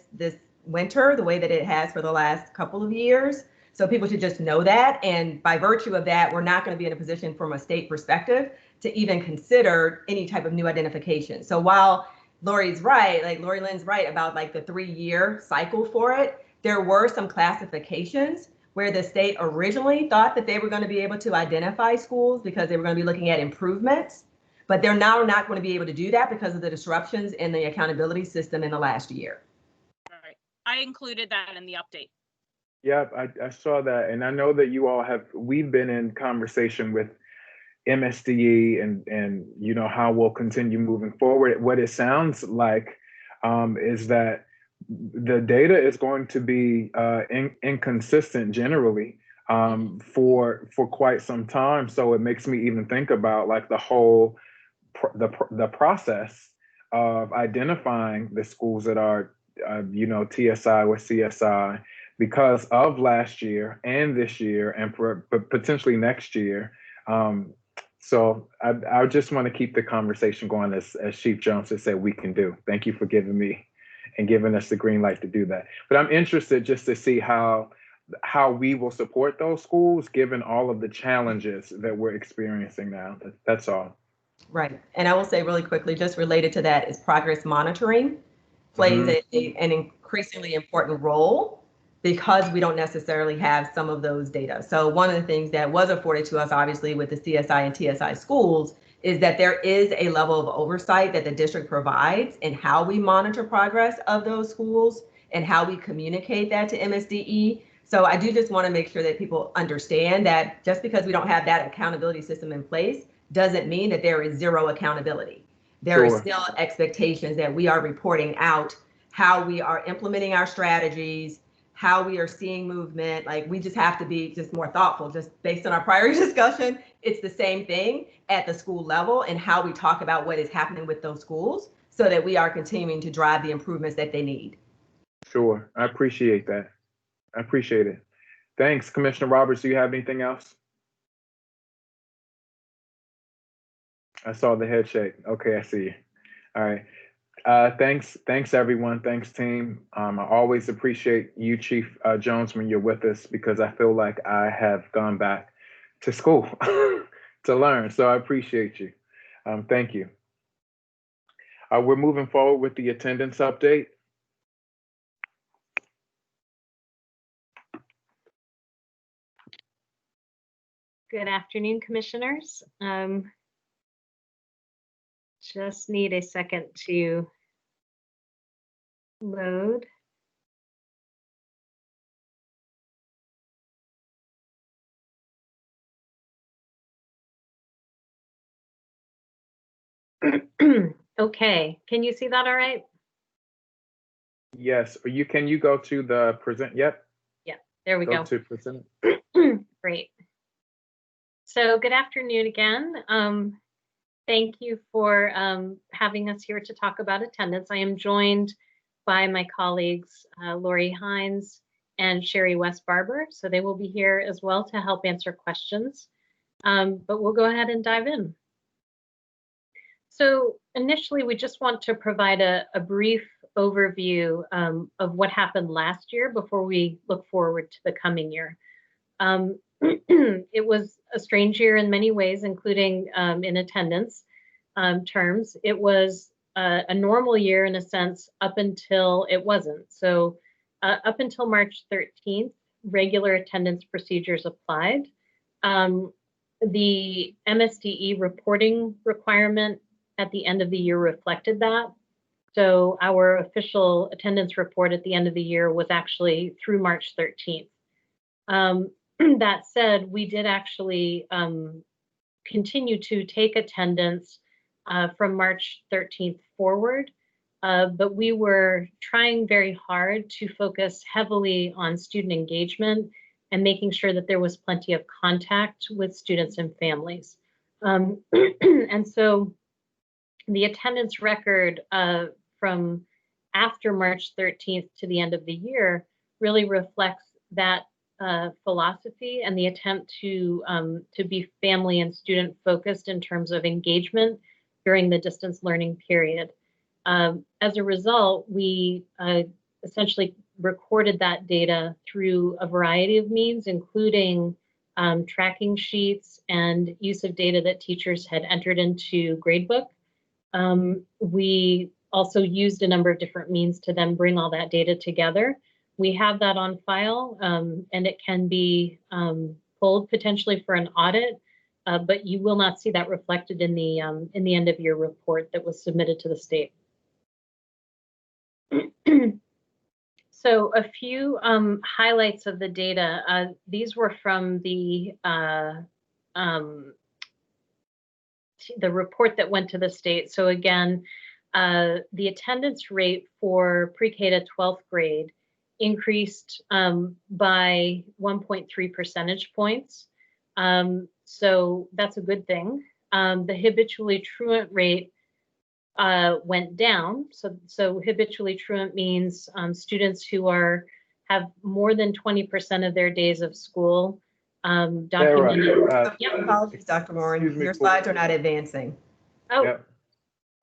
winter the way that it has for the last couple of years. So people should just know that. And by virtue of that, we're not going to be in a position from a state perspective to even consider any type of new identification. So while Lori's right, like Lori Lynn's right about like the 3-year cycle for it, there were some classifications where the state originally thought that they were going to be able to identify schools because they were going to be looking at improvements, but they're now not going to be able to do that because of the disruptions in the accountability system in the last year. All right. I included that in the update. Yep, I saw that. And I know that you all we've been in conversation with MSDE and you know how we'll continue moving forward. What it sounds like is that the data is going to be inconsistent generally for quite some time. So it makes me even think about like the whole the process of identifying the schools that are you know, TSI or CSI because of last year and this year and potentially next year. So I just want to keep the conversation going as Chief Jones has said we can do. Thank you for giving me and giving us the green light to do that. But I'm interested just to see how we will support those schools given all of the challenges that we're experiencing now. That's all. Right. And I will say really quickly, just related to that is progress monitoring plays an increasingly important role because we don't necessarily have some of those data. So one of the things that was afforded to us, obviously, with the CSI and TSI schools is that there is a level of oversight that the district provides in how we monitor progress of those schools and how we communicate that to MSDE. So I do just want to make sure that people understand that just because we don't have that accountability system in place doesn't mean that there is zero accountability. There is still expectations that we are reporting out how we are implementing our strategies, how we are seeing movement. Like we just have to be just more thoughtful, just based on our prior discussion. It's the same thing at the school level and how we talk about what is happening with those schools so that we are continuing to drive the improvements that they need. Sure, I appreciate that. I appreciate it. Thanks, Commissioner Roberts. Do you have anything else? I saw the head shake. Okay, I see you. All right. Thanks everyone. Thanks team. I always appreciate you, Chief Jones, when you're with us because I feel like I have gone back to school to learn. So I appreciate you. Thank you. We're moving forward with the attendance update. Good afternoon, commissioners. Just need a second to load. Okay, can you see that all right? Yes, can you go to the present? Yep. Yeah, there we go. Go to present. Great. So good afternoon again. Thank you for having us here to talk about attendance. I am joined by my colleagues, Lori Hines and Sherry West Barber. So they will be here as well to help answer questions. But we'll go ahead and dive in. So initially, we just want to provide a brief overview of what happened last year before we look forward to the coming year. It was a strange year in many ways, including in attendance terms. It was a normal year in a sense up until it wasn't. So up until March 13th, regular attendance procedures applied. The MSDE reporting requirement at the end of the year reflected that. So our official attendance report at the end of the year was actually through March 13th. That said, we did actually continue to take attendance from March 13th forward, but we were trying very hard to focus heavily on student engagement and making sure that there was plenty of contact with students and families. And so the attendance record from after March 13th to the end of the year really reflects that philosophy and the attempt to be family and student focused in terms of engagement during the distance learning period. As a result, we essentially recorded that data through a variety of means, including tracking sheets and use of data that teachers had entered into gradebook. We also used a number of different means to then bring all that data together. We have that on file, and it can be pulled potentially for an audit, but you will not see that reflected in the end of year report that was submitted to the state. So a few highlights of the data. These were from the report that went to the state. So again, the attendance rate for pre-K to 12th grade increased by 1.3 percentage points. So that's a good thing. The habitually truant rate went down. So habitually truant means students who have more than 20% of their days of school documented. Apologies, Dr. Morin, your slides are not advancing. Oh, yep.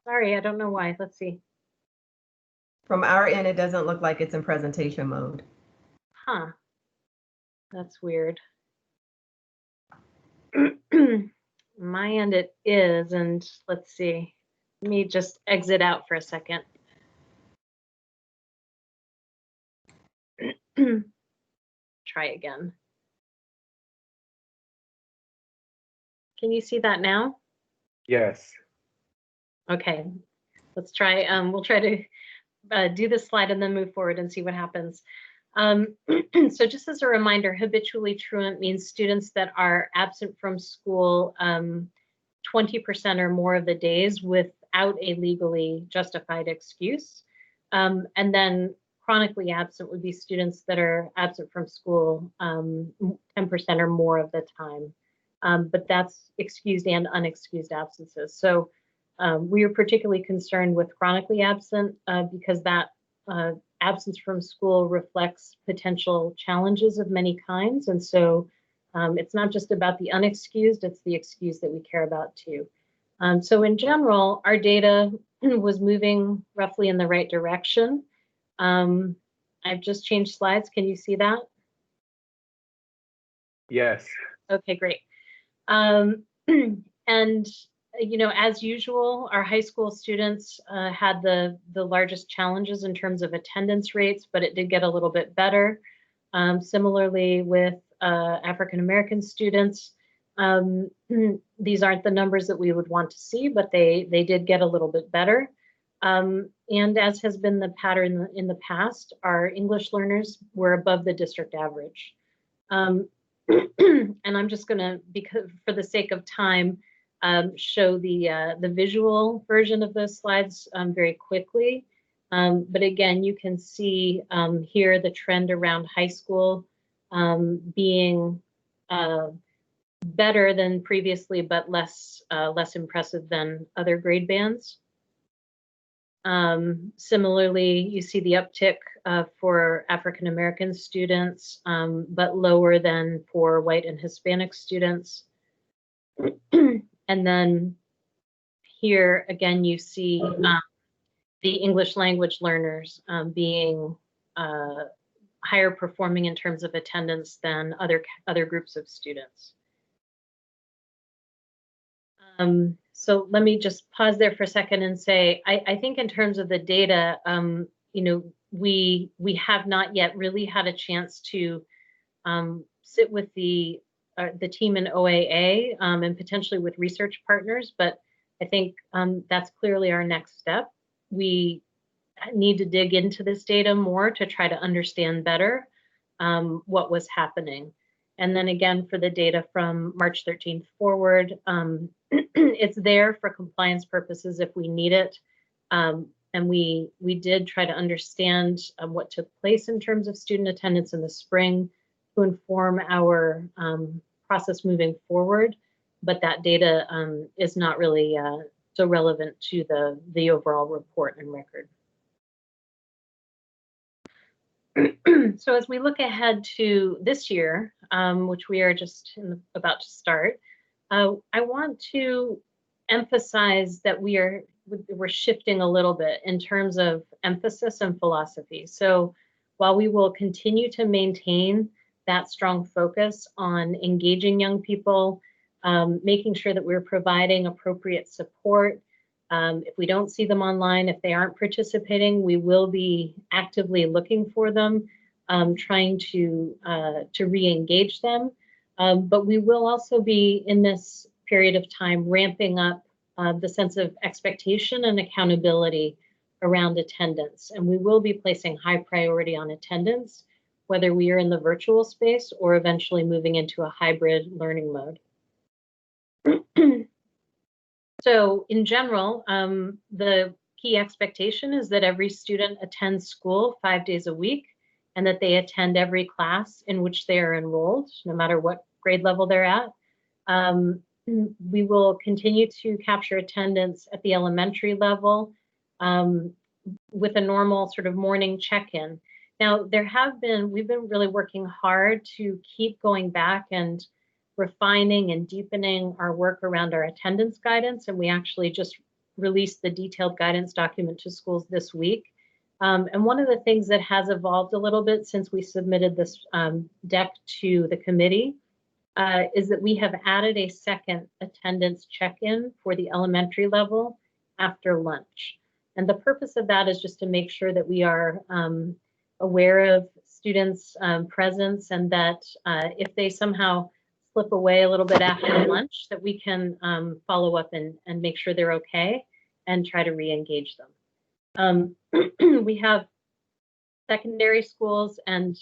Sorry, I don't know why. Let's see. From our end, it doesn't look like it's in presentation mode. Huh. That's weird. My end it is, and let's see. Let me just exit out for a second. Try again. Can you see that now? Yes. Okay. Let's try. We'll try to do this slide and then move forward and see what happens. So just as a reminder, habitually truant means students that are absent from school 20% or more of the days without a legally justified excuse. And then chronically absent would be students that are absent from school 10% or more of the time. But that's excused and unexcused absences. So we are particularly concerned with chronically absent because that absence from school reflects potential challenges of many kinds. And so it's not just about the unexcused, it's the excused that we care about too. So in general, our data was moving roughly in the right direction. I've just changed slides. Can you see that? Yes. Okay, great. And you know, as usual, our high school students had the largest challenges in terms of attendance rates, but it did get a little bit better. Similarly with African American students, these aren't the numbers that we would want to see, but they did get a little bit better. And as has been the pattern in the past, our English learners were above the district average. And I'm just going to, because for the sake of time, show the visual version of those slides very quickly. But again, you can see here the trend around high school being better than previously, but less impressive than other grade bands. Similarly, you see the uptick for African American students, but lower than for white and Hispanic students. And then here again, you see the English language learners being higher performing in terms of attendance than other groups of students. So let me just pause there for a second and say, I think in terms of the data, we have not yet really had a chance to sit with the team in OAA and potentially with research partners, but I think that's clearly our next step. We need to dig into this data more to try to understand better what was happening. And then again, for the data from March 13th forward, it's there for compliance purposes if we need it. And we did try to understand what took place in terms of student attendance in the spring to inform our process moving forward. But that data is not really so relevant to the overall report and record. So as we look ahead to this year, which we are just about to start, I want to emphasize that we're shifting a little bit in terms of emphasis and philosophy. So while we will continue to maintain that strong focus on engaging young people, making sure that we're providing appropriate support. If we don't see them online, if they aren't participating, we will be actively looking for them, trying to re-engage them. But we will also be in this period of time ramping up the sense of expectation and accountability around attendance. And we will be placing high priority on attendance, whether we are in the virtual space or eventually moving into a hybrid learning mode. So in general, the key expectation is that every student attends school 5 days a week and that they attend every class in which they are enrolled, no matter what grade level they're at. We will continue to capture attendance at the elementary level with a normal sort of morning check-in. Now, we've been really working hard to keep going back and refining and deepening our work around our attendance guidance. And we actually just released the detailed guidance document to schools this week. And one of the things that has evolved a little bit since we submitted this deck to the committee is that we have added a second attendance check-in for the elementary level after lunch. And the purpose of that is just to make sure that we are aware of students' presence and that if they somehow slip away a little bit after lunch, that we can follow up and make sure they're okay and try to re-engage them. We have secondary schools and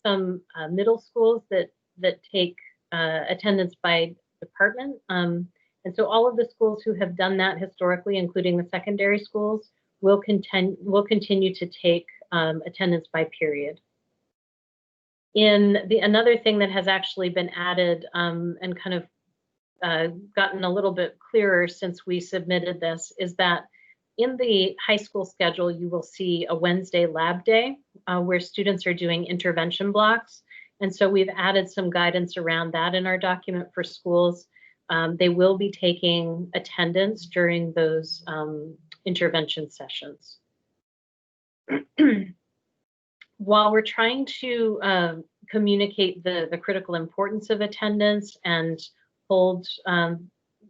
some middle schools that take attendance by department. And so all of the schools who have done that historically, including the secondary schools, will continue to take attendance by period. Another thing that has actually been added and kind of gotten a little bit clearer since we submitted this is that in the high school schedule, you will see a Wednesday lab day where students are doing intervention blocks. And so we've added some guidance around that in our document for schools. They will be taking attendance during those intervention sessions. While we're trying to communicate the critical importance of attendance and hold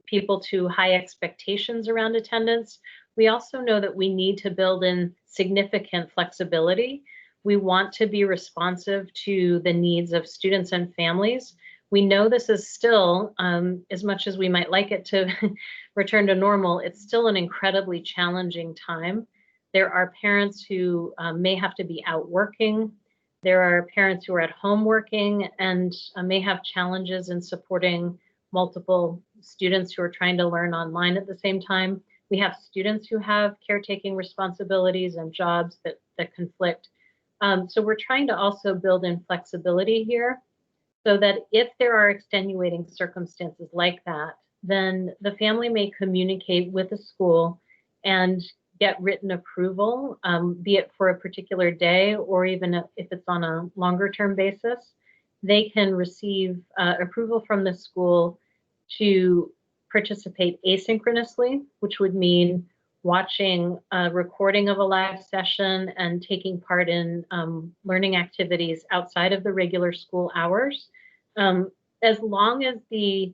people to high expectations around attendance, we also know that we need to build in significant flexibility. We want to be responsive to the needs of students and families. We know this is still, as much as we might like it to return to normal, it's still an incredibly challenging time. There are parents who may have to be out working. There are parents who are at home working and may have challenges in supporting multiple students who are trying to learn online at the same time. We have students who have caretaking responsibilities and jobs that conflict. So we're trying to also build in flexibility here so that if there are extenuating circumstances like that, then the family may communicate with the school and get written approval, be it for a particular day or even if it's on a longer term basis. They can receive approval from the school to participate asynchronously, which would mean watching a recording of a live session and taking part in learning activities outside of the regular school hours. As long as the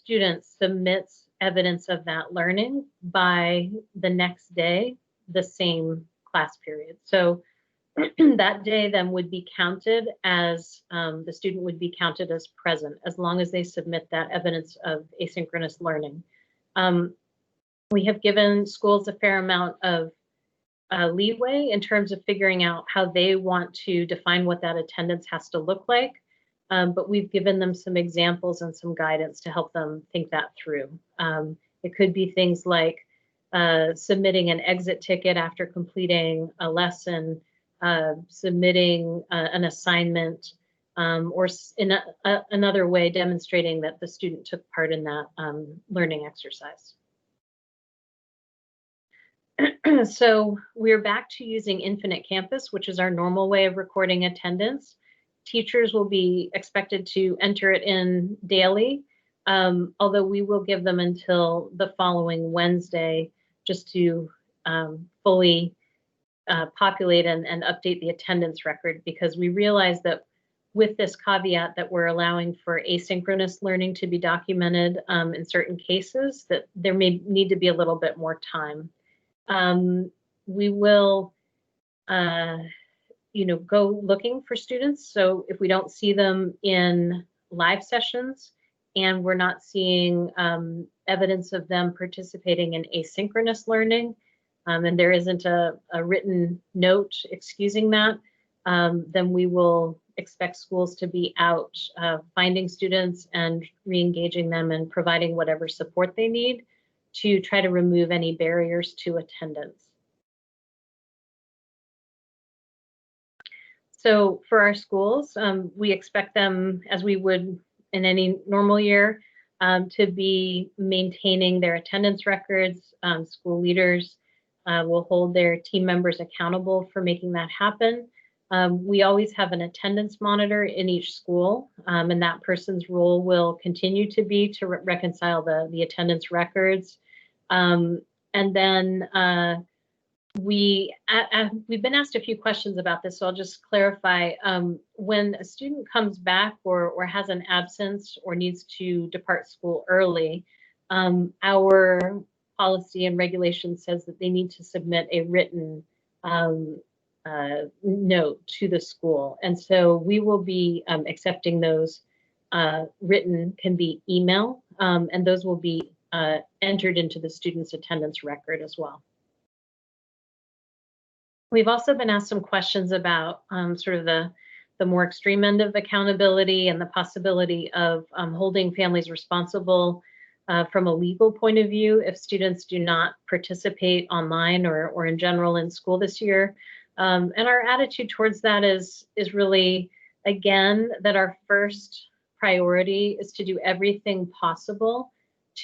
student submits evidence of that learning by the next day, the same class period. So that day then would be counted as, the student would be counted as present as long as they submit that evidence of asynchronous learning. We have given schools a fair amount of leeway in terms of figuring out how they want to define what that attendance has to look like. But we've given them some examples and some guidance to help them think that through. It could be things like submitting an exit ticket after completing a lesson, submitting an assignment, or in another way demonstrating that the student took part in that learning exercise. So we're back to using Infinite Campus, which is our normal way of recording attendance. Teachers will be expected to enter it in daily, although we will give them until the following Wednesday just to fully populate and update the attendance record, because we realize that with this caveat that we're allowing for asynchronous learning to be documented in certain cases, that there may need to be a little bit more time. We will, go looking for students. So if we don't see them in live sessions and we're not seeing evidence of them participating in asynchronous learning, and there isn't a written note excusing that, then we will expect schools to be out finding students and re-engaging them and providing whatever support they need to try to remove any barriers to attendance. So for our schools, we expect them, as we would in any normal year, to be maintaining their attendance records. School leaders will hold their team members accountable for making that happen. We always have an attendance monitor in each school, and that person's role will continue to be to reconcile the attendance records. And then we've been asked a few questions about this, so I'll just clarify. When a student comes back or has an absence or needs to depart school early, our policy and regulation says that they need to submit a written note to the school. And so we will be accepting those. Written can be email, and those will be entered into the student's attendance record as well. We've also been asked some questions about sort of the more extreme end of accountability and the possibility of holding families responsible from a legal point of view if students do not participate online or in general in school this year. And our attitude towards that is really, again, that our first priority is to do everything possible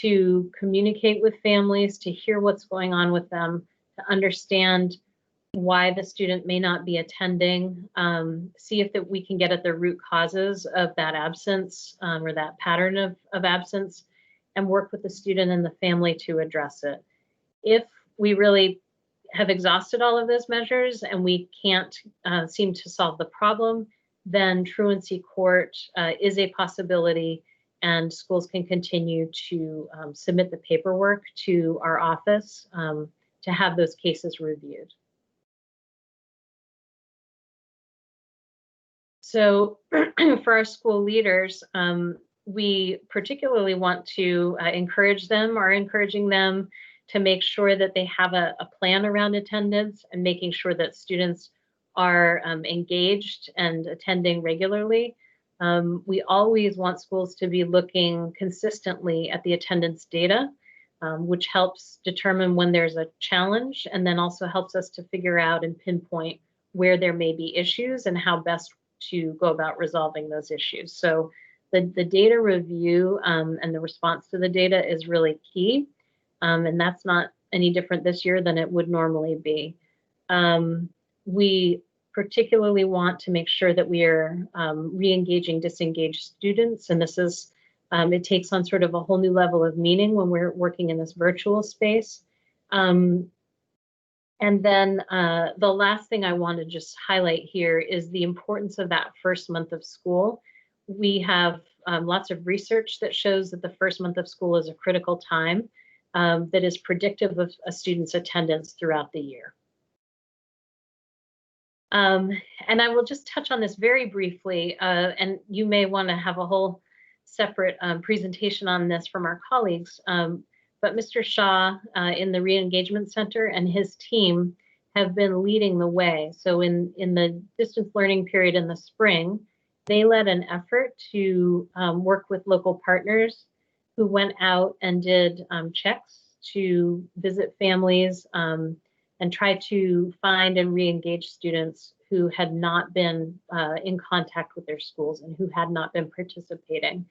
to communicate with families, to hear what's going on with them, to understand why the student may not be attending, see if that we can get at the root causes of that absence or that pattern of absence, and work with the student and the family to address it. If we really have exhausted all of those measures and we can't seem to solve the problem, then truancy court is a possibility, and schools can continue to submit the paperwork to our office to have those cases reviewed. So for our school leaders, we particularly want to encourage them, are encouraging them to make sure that they have a plan around attendance and making sure that students are engaged and attending regularly. We always want schools to be looking consistently at the attendance data, which helps determine when there's a challenge, and then also helps us to figure out and pinpoint where there may be issues and how best to go about resolving those issues. So the data review and the response to the data is really key. And that's not any different this year than it would normally be. We particularly want to make sure that we are re-engaging disengaged students. And this is, it takes on sort of a whole new level of meaning when we're working in this virtual space. And then the last thing I want to just highlight here is the importance of that first month of school. We have lots of research that shows that the first month of school is a critical time that is predictive of a student's attendance throughout the year. And I will just touch on this very briefly, and you may want to have a whole separate presentation on this from our colleagues. But Mr. Shaw in the Re-Engagement Center and his team have been leading the way. So in the distance learning period in the spring, they led an effort to work with local partners who went out and did checks to visit families and try to find and re-engage students who had not been in contact with their schools and who had not been participating.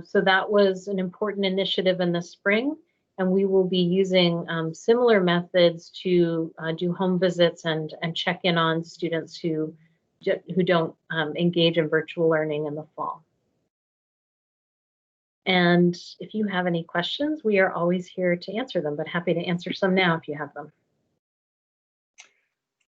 So that was an important initiative in the spring, and we will be using similar methods to do home visits and check in on students who don't engage in virtual learning in the fall. And if you have any questions, we are always here to answer them, but happy to answer some now if you have them.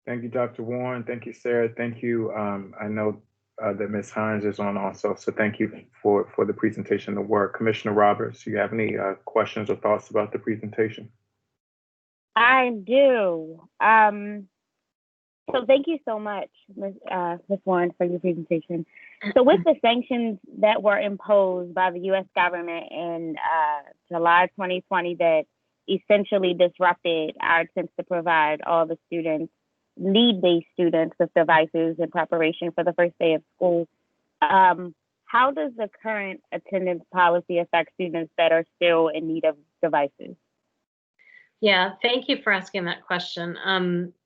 Thank you, Dr. Warren. Thank you, Sarah. Thank you. I know that Ms. Hines is on also, so thank you for the presentation, the work. Commissioner Roberts, do you have any questions or thoughts about the presentation? I do. So thank you so much, Ms. Warren, for your presentation. So with the sanctions that were imposed by the U.S. government in July 2020 that essentially disrupted our attempts to provide all the students, need-based students, with devices in preparation for the first day of school, how does the current attendance policy affect students that are still in need of devices? Yeah, thank you for asking that question.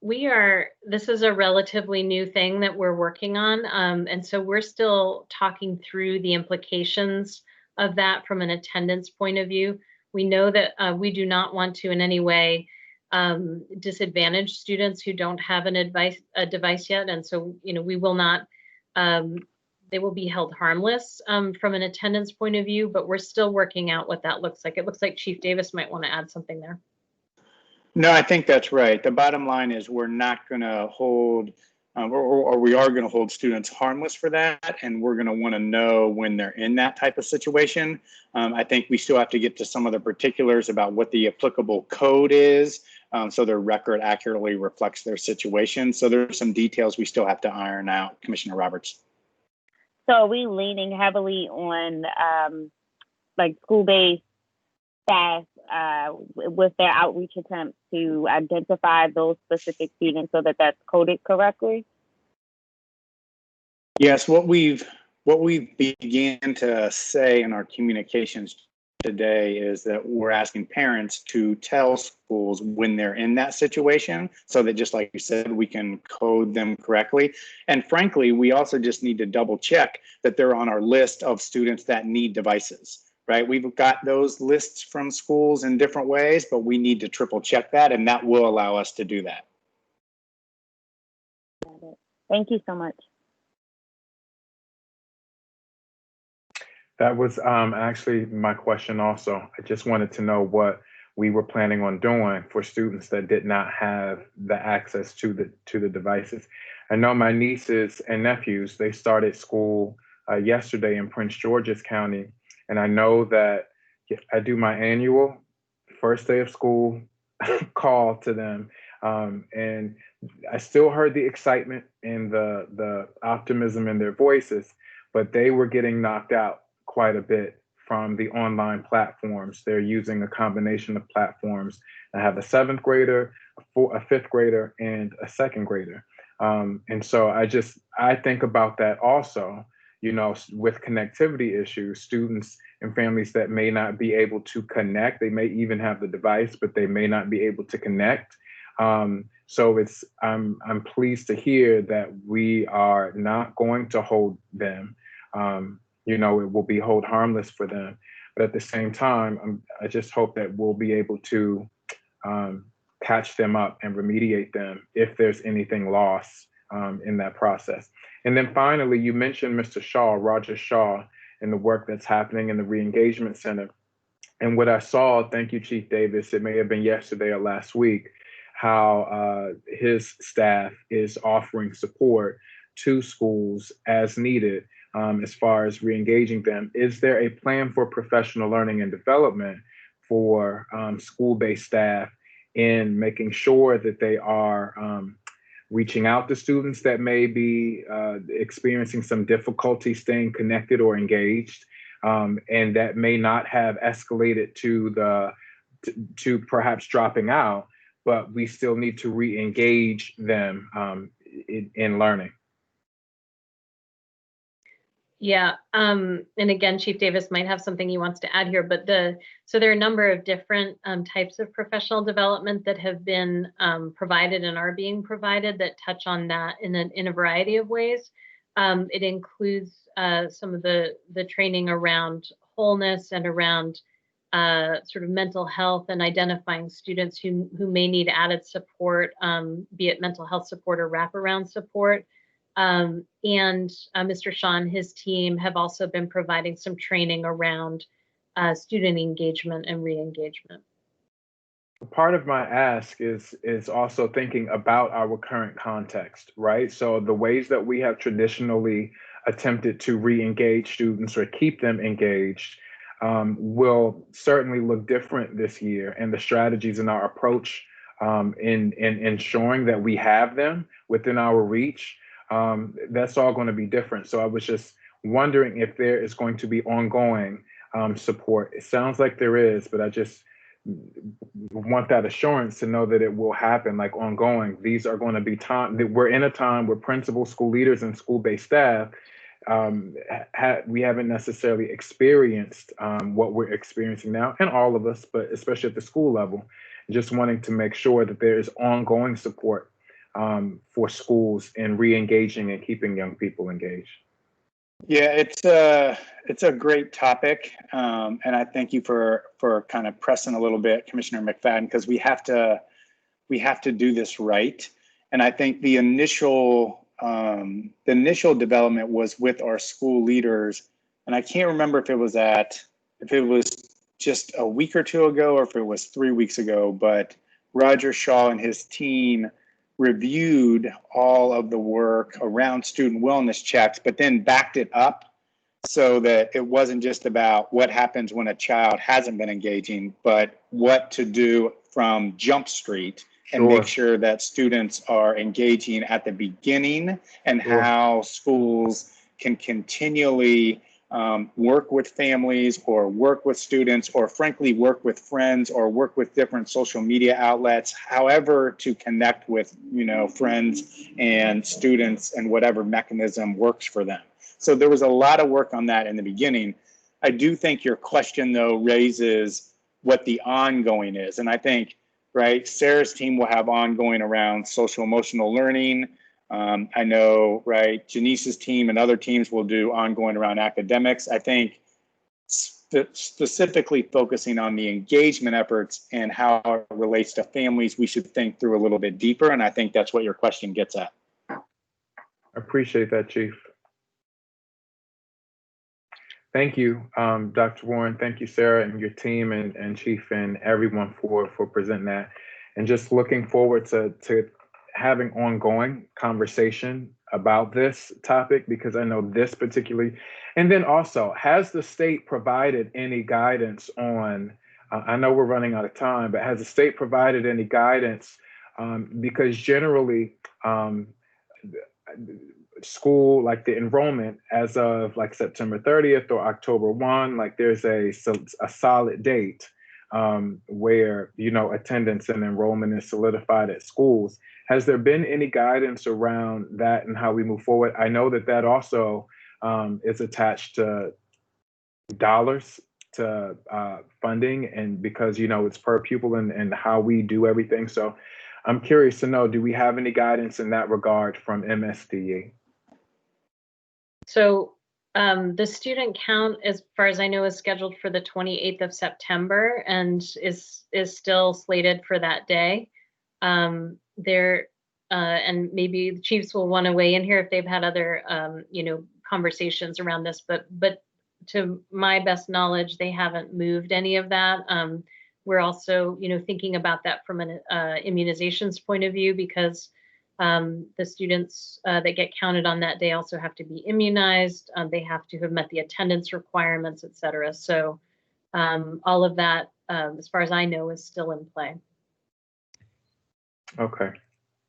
This is a relatively new thing that we're working on. And so we're still talking through the implications of that from an attendance point of view. We know that we do not want to in any way disadvantage students who don't have a device yet. And so, we will not, they will be held harmless from an attendance point of view, but we're still working out what that looks like. It looks like Chief Davis might want to add something there. No, I think that's right. The bottom line is we're not going to hold, or we are going to hold students harmless for that, and we're going to want to know when they're in that type of situation. I think we still have to get to some of the particulars about what the applicable code is, so their record accurately reflects their situation. So there's some details we still have to iron out, Commissioner Roberts. So are we leaning heavily on like school-based staff with their outreach attempts to identify those specific students so that that's coded correctly? Yes, what we've began to say in our communications today is that we're asking parents to tell schools when they're in that situation so that, just like you said, we can code them correctly. And frankly, we also just need to double check that they're on our list of students that need devices. Right, we've got those lists from schools in different ways, but we need to triple check that, and that will allow us to do that. Thank you so much. That was actually my question also. I just wanted to know what we were planning on doing for students that did not have the access to the devices. I know my nieces and nephews, they started school yesterday in Prince George's County. And I know that I do my annual first day of school call to them. And I still heard the excitement and the optimism in their voices, but they were getting knocked out quite a bit from the online platforms. They're using a combination of platforms. I have a 7th grader, a 5th grader, and a 2nd grader. And so I think about that also. With connectivity issues, students and families that may not be able to connect, they may even have the device, but they may not be able to connect. So I'm pleased to hear that we are not going to hold them. It will be hold harmless for them. But at the same time, I just hope that we'll be able to catch them up and remediate them if there's anything lost in that process. And then finally, you mentioned Mr. Shaw, Roger Shaw, and the work that's happening in the Re-Engagement Center. And what I saw, thank you, Chief Davis, it may have been yesterday or last week, how his staff is offering support to schools as needed as far as re-engaging them. Is there a plan for professional learning and development for school-based staff in making sure that they are reaching out to students that may be experiencing some difficulty staying connected or engaged, and that may not have escalated to perhaps dropping out, but we still need to re-engage them in learning? Yeah, and again, Chief Davis might have something he wants to add here, but so there are a number of different types of professional development that have been provided and are being provided that touch on that in a variety of ways. It includes some of the training around wholeness and around sort of mental health and identifying students who may need added support, be it mental health support or wraparound support. And Mr. Shaw and his team have also been providing some training around student engagement and re-engagement. Part of my ask is also thinking about our current context, right? So the ways that we have traditionally attempted to re-engage students or keep them engaged will certainly look different this year, and the strategies in our approach in ensuring that we have them within our reach, that's all going to be different. So I was just wondering if there is going to be ongoing support. It sounds like there is, but I just want that assurance to know that it will happen, like ongoing. These are going to be time that we're in a time where principals, school leaders, and school-based staff, we haven't necessarily experienced what we're experiencing now, and all of us, but especially at the school level, just wanting to make sure that there is ongoing support for schools in re-engaging and keeping young people engaged. Yeah, it's a great topic, and I thank you for kind of pressing a little bit, Commissioner McFadden, because we have to do this right. And I think the initial development was with our school leaders, and I can't remember if it was just a week or two ago or if it was 3 weeks ago, but Roger Shaw and his team reviewed all of the work around student wellness checks, but then backed it up so that it wasn't just about what happens when a child hasn't been engaging, but what to do from Jump Street and make sure that students are engaging at the beginning, and how schools can continually work with families or work with students, or frankly work with friends or work with different social media outlets, however to connect with friends and students and whatever mechanism works for them. So there was a lot of work on that in the beginning. I do think your question though raises what the ongoing is, and I think Sarah's team will have ongoing around social emotional learning. I know, Janice's team and other teams will do ongoing around academics. I think specifically focusing on the engagement efforts and how it relates to families, we should think through a little bit deeper. And I think that's what your question gets at. I appreciate that, Chief. Thank you, Dr. Warren. Thank you, Sarah, and your team, and Chief, and everyone for presenting that. And just looking forward to having ongoing conversation about this topic, because I know this particularly. And then also, has the state provided any guidance on, I know we're running out of time, but has the state provided any guidance? Because generally, school, like the enrollment as of like September 30th or October 1, like there's a solid date where, attendance and enrollment is solidified at schools. Has there been any guidance around that and how we move forward? I know that also is attached to dollars, to funding, and because, it's per pupil and how we do everything. So I'm curious to know, do we have any guidance in that regard from MSDE? So the student count, as far as I know, is scheduled for the 28th of September and is still slated for that day. And maybe the chiefs will want to weigh in here if they've had other, conversations around this, but to my best knowledge, they haven't moved any of that. We're also, thinking about that from an immunizations point of view, because The students that get counted on that day also have to be immunized. They have to have met the attendance requirements, et cetera. So all of that, as far as I know, is still in play. Okay.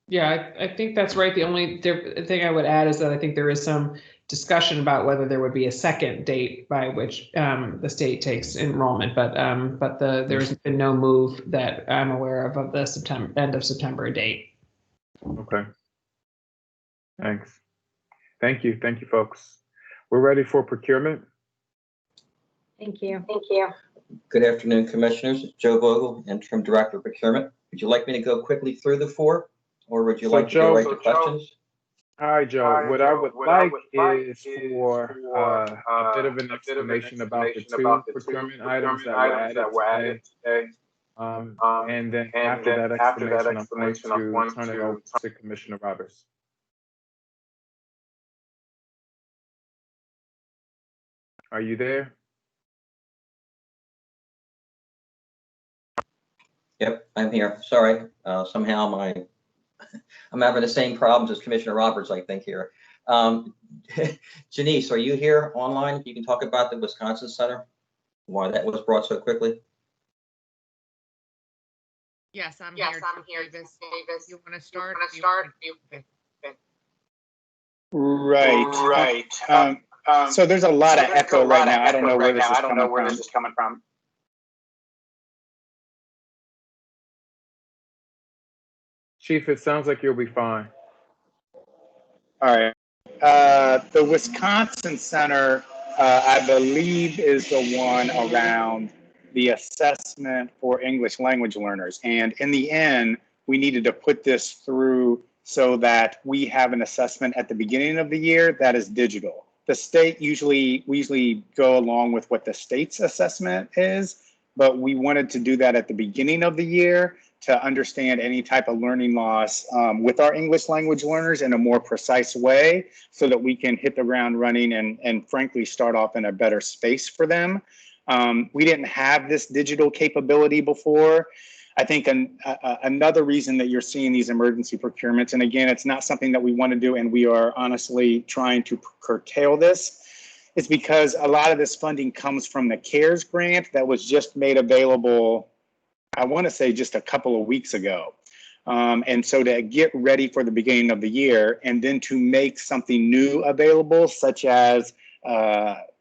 Yeah, I think that's right. The only thing I would add is that I think there is some discussion about whether there would be a second date by which the state takes enrollment, but there's been no move that I'm aware of the end of September date. Okay. Thanks. Thank you, folks. We're ready for procurement. Thank you. Thank you. Good afternoon, Commissioners. It's Joe Vogel, Interim Director of Procurement. Would you like me to go quickly through the four, or would you like to go right to questions? Hi, Joe. What I would like is for a bit of an explanation about the two procurement items that were added today. And then after that explanation, I'm going to turn it over to Commissioner Roberts. Are you there? Yep, I'm here. Sorry. Somehow I'm having the same problems as Commissioner Roberts, I think, here. Janice, are you here online? You can talk about the Wisconsin Center, why that was brought so quickly. Yes, I'm here. Davis. You want to start? Right. So there's a lot of echo right now. I don't know where this is coming from. Chief, it sounds like you'll be fine. All right. The Wisconsin Center, I believe, is the one around the assessment for English language learners. And in the end, we needed to put this through so that we have an assessment at the beginning of the year that is digital. The state we usually go along with what the state's assessment is, but we wanted to do that at the beginning of the year to understand any type of learning loss with our English language learners in a more precise way so that we can hit the ground running and frankly start off in a better space for them. We didn't have this digital capability before. I think another reason that you're seeing these emergency procurements, and again, it's not something that we want to do and we are honestly trying to curtail this, is because a lot of this funding comes from the CARES grant that was just made available, I want to say just a couple of weeks ago. And so to get ready for the beginning of the year and then to make something new available, such as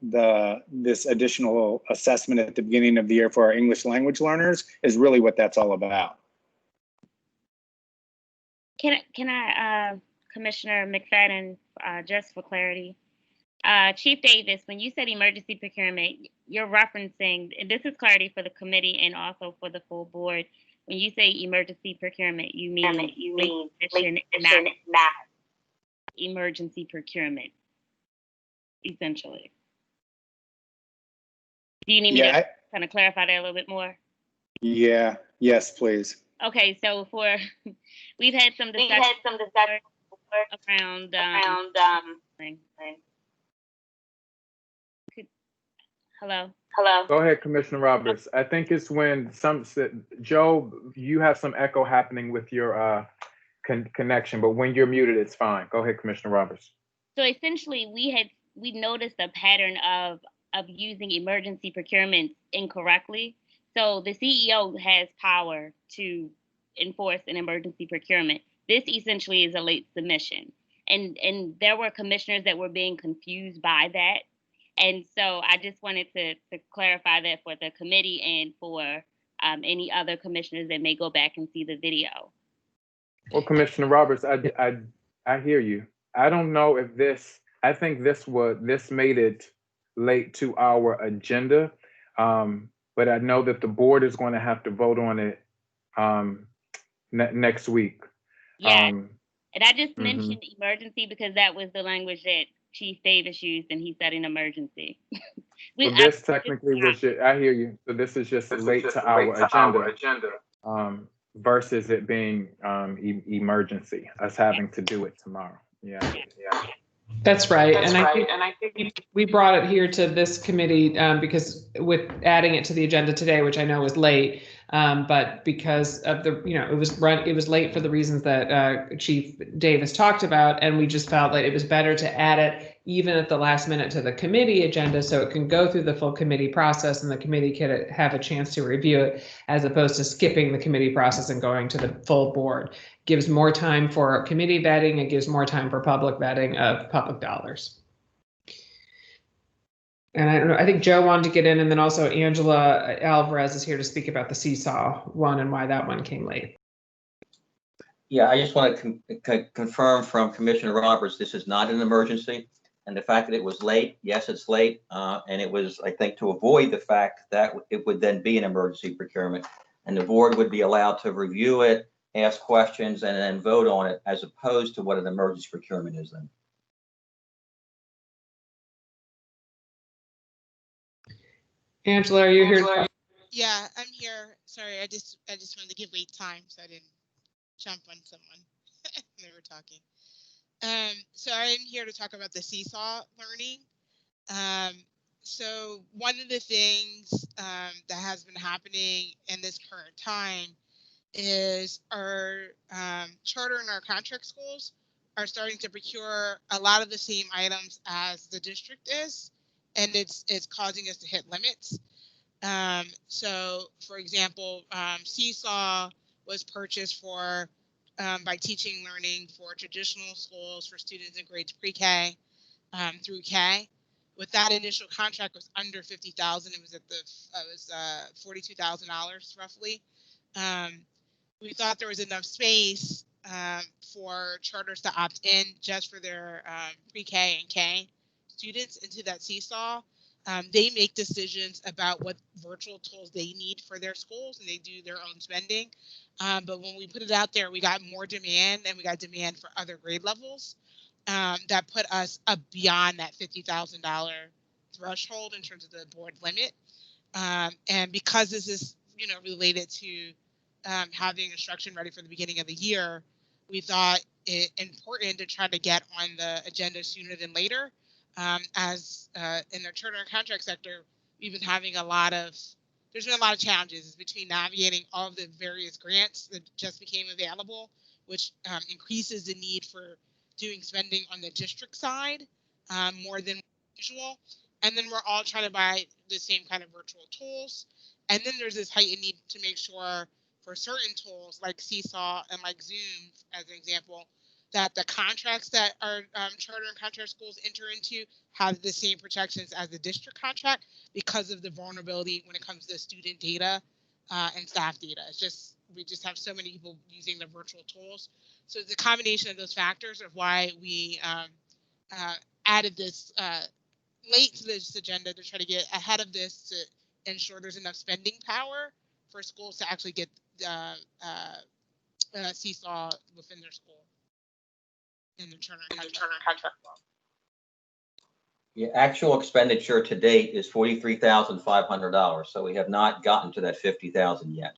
this additional assessment at the beginning of the year for our English language learners, is really what that's all about. Can I Commissioner McFadden, just for clarity, Chief Davis, when you said emergency procurement, you're referencing, and this is clarity for the committee and also for the full board. When you say emergency procurement, you mean not emergency procurement, essentially. Do you need me to kind of clarify that a little bit more? Yeah. Yes, please. Okay. So we've had some discussion around Hello. Go ahead, Commissioner Roberts. I think it's when Joe, you have some echo happening with your connection, but when you're muted, it's fine. Go ahead, Commissioner Roberts. So essentially, we noticed a pattern of using emergency procurement incorrectly. So the CEO has power to enforce an emergency procurement. This essentially is a late submission, and there were commissioners that were being confused by that. And so I just wanted to clarify that for the committee and for any other commissioners that may go back and see the video. Well, Commissioner Roberts, I hear you. I don't know if I think this made it late to our agenda, but I know that the board is going to have to vote on it next week. Yeah, and I just mentioned emergency because that was the language that Chief Davis used, and he said an emergency. So this technically was I hear you. So this is just late to our agenda, versus it being emergency, us having to do it tomorrow. Yeah. That's right. And I think we brought it here to this committee because with adding it to the agenda today, which I know was late, But because of the, it was late for the reasons that Chief Davis talked about, and we just felt that it was better to add it even at the last minute to the committee agenda so it can go through the full committee process and the committee can have a chance to review it, as opposed to skipping the committee process and going to the full board. Gives more time for committee vetting. It gives more time for public vetting of public dollars. And I don't know, I think Joe wanted to get in, and then also Angela Alvarez is here to speak about the Seesaw one and why that one came late. Yeah, I just want to confirm from Commissioner Roberts, this is not an emergency. And the fact that it was late, yes, it's late. And it was, I think, to avoid the fact that it would then be an emergency procurement. And the board would be allowed to review it, ask questions, and then vote on it, as opposed to what an emergency procurement is then. Angela, are you here? Yeah, I'm here. Sorry, I just wanted to give wait time so I didn't jump on someone when they were talking. So I'm here to talk about the Seesaw learning. So one of the things that has been happening in this current time is our charter and our contract schools are starting to procure a lot of the same items as the district is, and it's causing us to hit limits. So, for example, Seesaw was purchased for by Teaching and Learning for traditional schools for students in grades pre-K through K. With that initial contract was under $50,000. It was $42,000 roughly. We thought there was enough space for charters to opt in just for their pre-K and K students into that Seesaw. They make decisions about what virtual tools they need for their schools, and they do their own spending. But when we put it out there, we got more demand, and we got demand for other grade levels that put us up beyond that $50,000 threshold in terms of the board limit. And because this is, related to having instruction ready for the beginning of the year, we thought it important to try to get on the agenda sooner than later. As in the charter and contract sector, we've been having there's been a lot of challenges between navigating all of the various grants that just became available, which increases the need for doing spending on the district side more than usual. And then we're all trying to buy the same kind of virtual tools. And then there's this heightened need to make sure for certain tools like Seesaw and like Zoom, as an example, that the contracts that our charter and contract schools enter into have the same protections as the district contract because of the vulnerability when it comes to student data and staff data. We just have so many people using the virtual tools. So it's a combination of those factors of why we added this late to this agenda to try to get ahead of this to ensure there's enough spending power for schools to actually get Seesaw within their school. In the charter and contract law. Yeah, actual expenditure to date is $43,500. So we have not gotten to that $50,000 yet.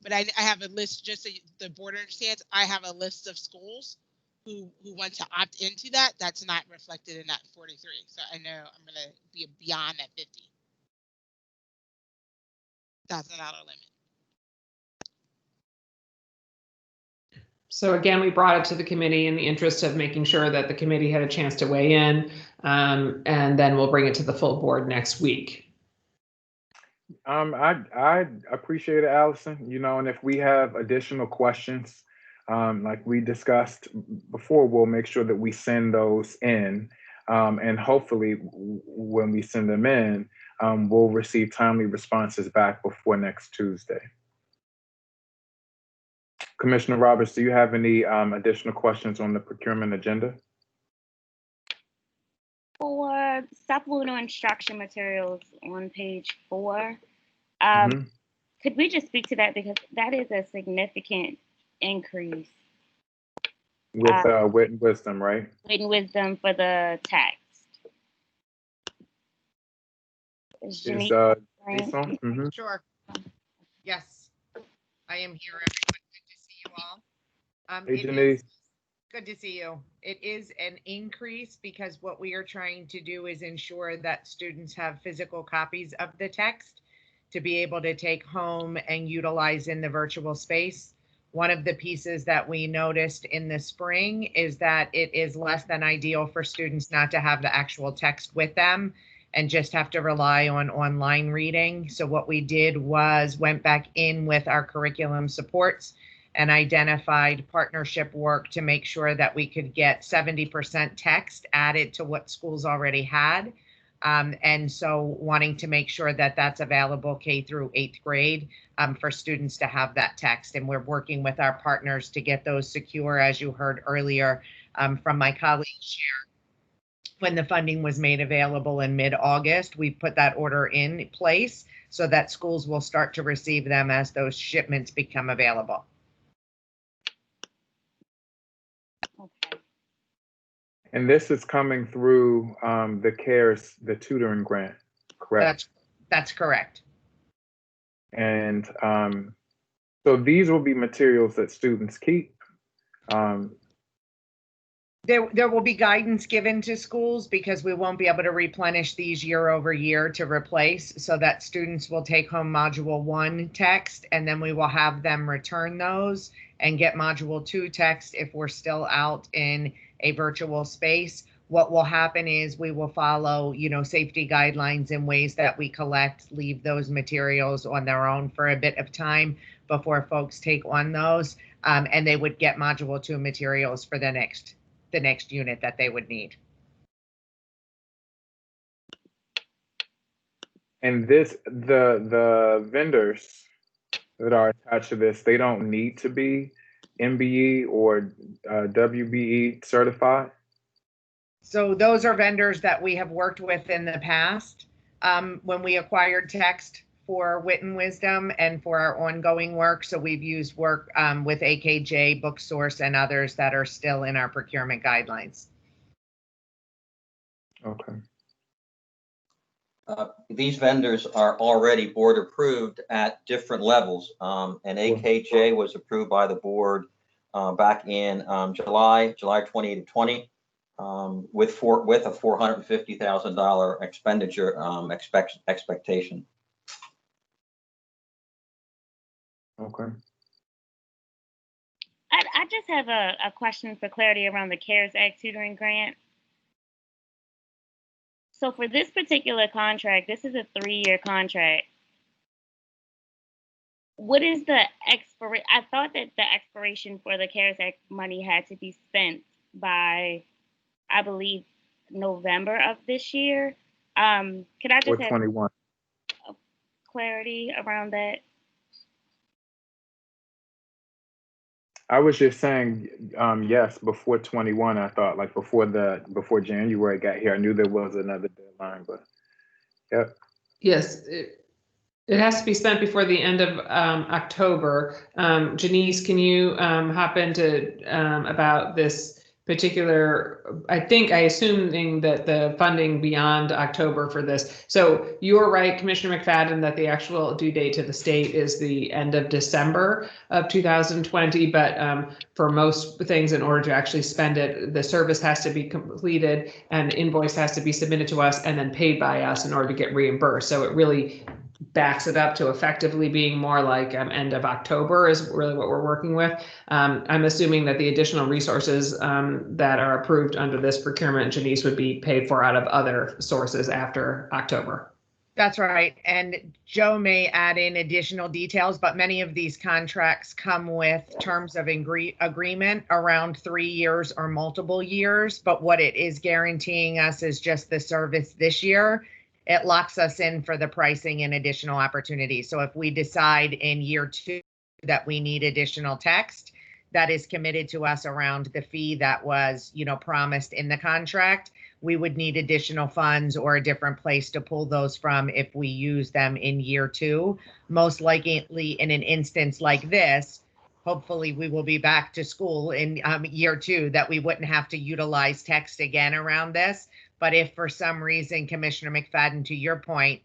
But I have a list, just so the board understands, I have a list of schools who want to opt into that. That's not reflected in that 43. So I know I'm going to be beyond that $50,000 limit. So again, we brought it to the committee in the interest of making sure that the committee had a chance to weigh in, and then we'll bring it to the full board next week. I appreciate it, Allison. And if we have additional questions, like we discussed before, we'll make sure that we send those in, and hopefully when we send them in, we'll receive timely responses back before next Tuesday. Commissioner Roberts, do you have any additional questions on the procurement agenda? For supplemental instruction materials on page 4, could we just speak to that, because that is a significant increase. With wit and wisdom, right? Wit and wisdom for the text. Sure. Yes, I am here, everyone. Good to see you all. Hey, Denise. Good to see you. It is an increase because what we are trying to do is ensure that students have physical copies of the text. to be able to take home and utilize in the virtual space. One of the pieces that we noticed in the spring is that it is less than ideal for students not to have the actual text with them and just have to rely on online reading. So what we did was went back in with our curriculum supports and identified partnership work to make sure that we could get 70% text added to what schools already had. And so wanting to make sure that that's available K through 8th grade for students to have that text. And we're working with our partners to get those secure, as you heard earlier from my colleague Sharon. When the funding was made available in mid-August, we put that order in place so that schools will start to receive them as those shipments become available. Okay. And this is coming through the CARES, the tutoring grant, correct? That's correct. And so these will be materials that students keep. There will be guidance given to schools because we won't be able to replenish these year over year to replace, so that students will take home module 1 text and then we will have them return those and get module 2 text if we're still out in a virtual space. What will happen is we will follow, safety guidelines in ways that we leave those materials on their own for a bit of time before folks take on those, and they would get module 2 materials for the next unit that they would need. And the vendors that are attached to this, they don't need to be MBE or WBE certified? So those are vendors that we have worked with in the past when we acquired text for Wit and Wisdom and for our ongoing work. So we've used work with AKJ, BookSource, and others that are still in our procurement guidelines. Okay. These vendors are already board approved at different levels. And AKJ was approved by the board back in July 2020 with a $450,000 expenditure expectation. Okay. I just have a question for clarity around the CARES Act tutoring grant. So for this particular contract, this is a 3-year contract. What is the expiration? I thought that the expiration for the CARES Act money had to be spent by, I believe, November of this year. Could I just have 21. clarity around that? I was just saying, yes, before 21, I thought, like before January got here, I knew there was another deadline, but yep. Yes, it has to be spent before the end of October. Janice, can you hop into about this particular, I assuming that the funding beyond October for this. So you're right, Commissioner McFadden, that the actual due date to the state is the end of December of 2020. But for most things, in order to actually spend it, the service has to be completed and the invoice has to be submitted to us and then paid by us in order to get reimbursed. So it really backs it up to effectively being more like end of October is really what we're working with. I'm assuming that the additional resources that are approved under this procurement, Janice, would be paid for out of other sources after October. That's right. And Joe may add in additional details, but many of these contracts come with terms of agreement around 3 years or multiple years. But what it is guaranteeing us is just the service this year. It locks us in for the pricing and additional opportunities. So if we decide in year 2 that we need additional text, that is committed to us around the fee that was, promised in the contract. We would need additional funds or a different place to pull those from if we use them in year 2. Most likely in an instance like this, hopefully we will be back to school in year 2 that we wouldn't have to utilize text again around this. But if for some reason, Commissioner McFadden, to your point,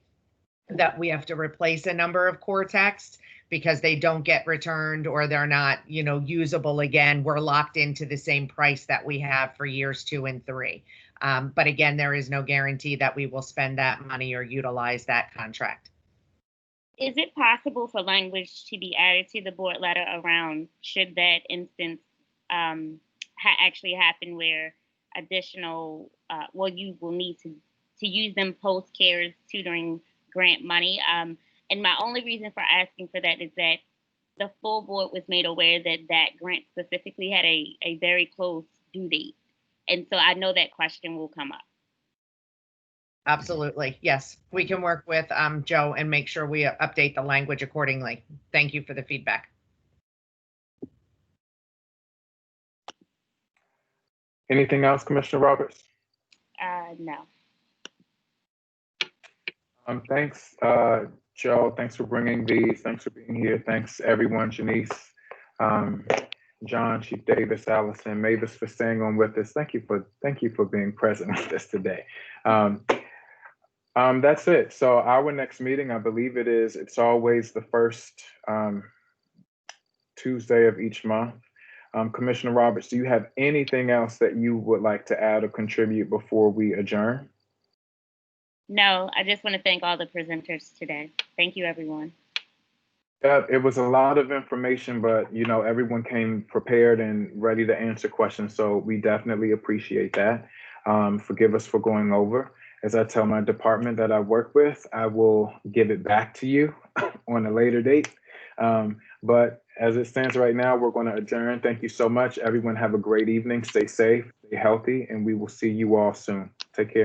that we have to replace a number of core texts because they don't get returned or they're not, usable again, we're locked into the same price that we have for years 2 and 3. But again, there is no guarantee that we will spend that money or utilize that contract. Is it possible for language to be added to the board letter around should that instance actually happen where additional, well, you will need to use them post-CARES tutoring grant money? And my only reason for asking for that is that the full board was made aware that that grant specifically had a very close due date. And so I know that question will come up. Absolutely. Yes, we can work with Joe and make sure we update the language accordingly. Thank you for the feedback. Anything else, Commissioner Roberts? No. Thanks, Joe. Thanks for bringing these. Thanks for being here. Thanks, everyone. Janice, John, Chief Davis, Allison, Mavis for staying on with us. Thank you for being present with us today. That's it. So our next meeting, I believe it's always the first Tuesday of each month. Commissioner Roberts, do you have anything else that you would like to add or contribute before we adjourn? No, I just want to thank all the presenters today. Thank you, everyone. It was a lot of information, but everyone came prepared and ready to answer questions. So we definitely appreciate that. Forgive us for going over. As I tell my department that I work with, I will give it back to you on a later date. But as it stands right now, we're going to adjourn. Thank you so much. Everyone have a great evening. Stay safe, stay healthy, and we will see you all soon. Take care.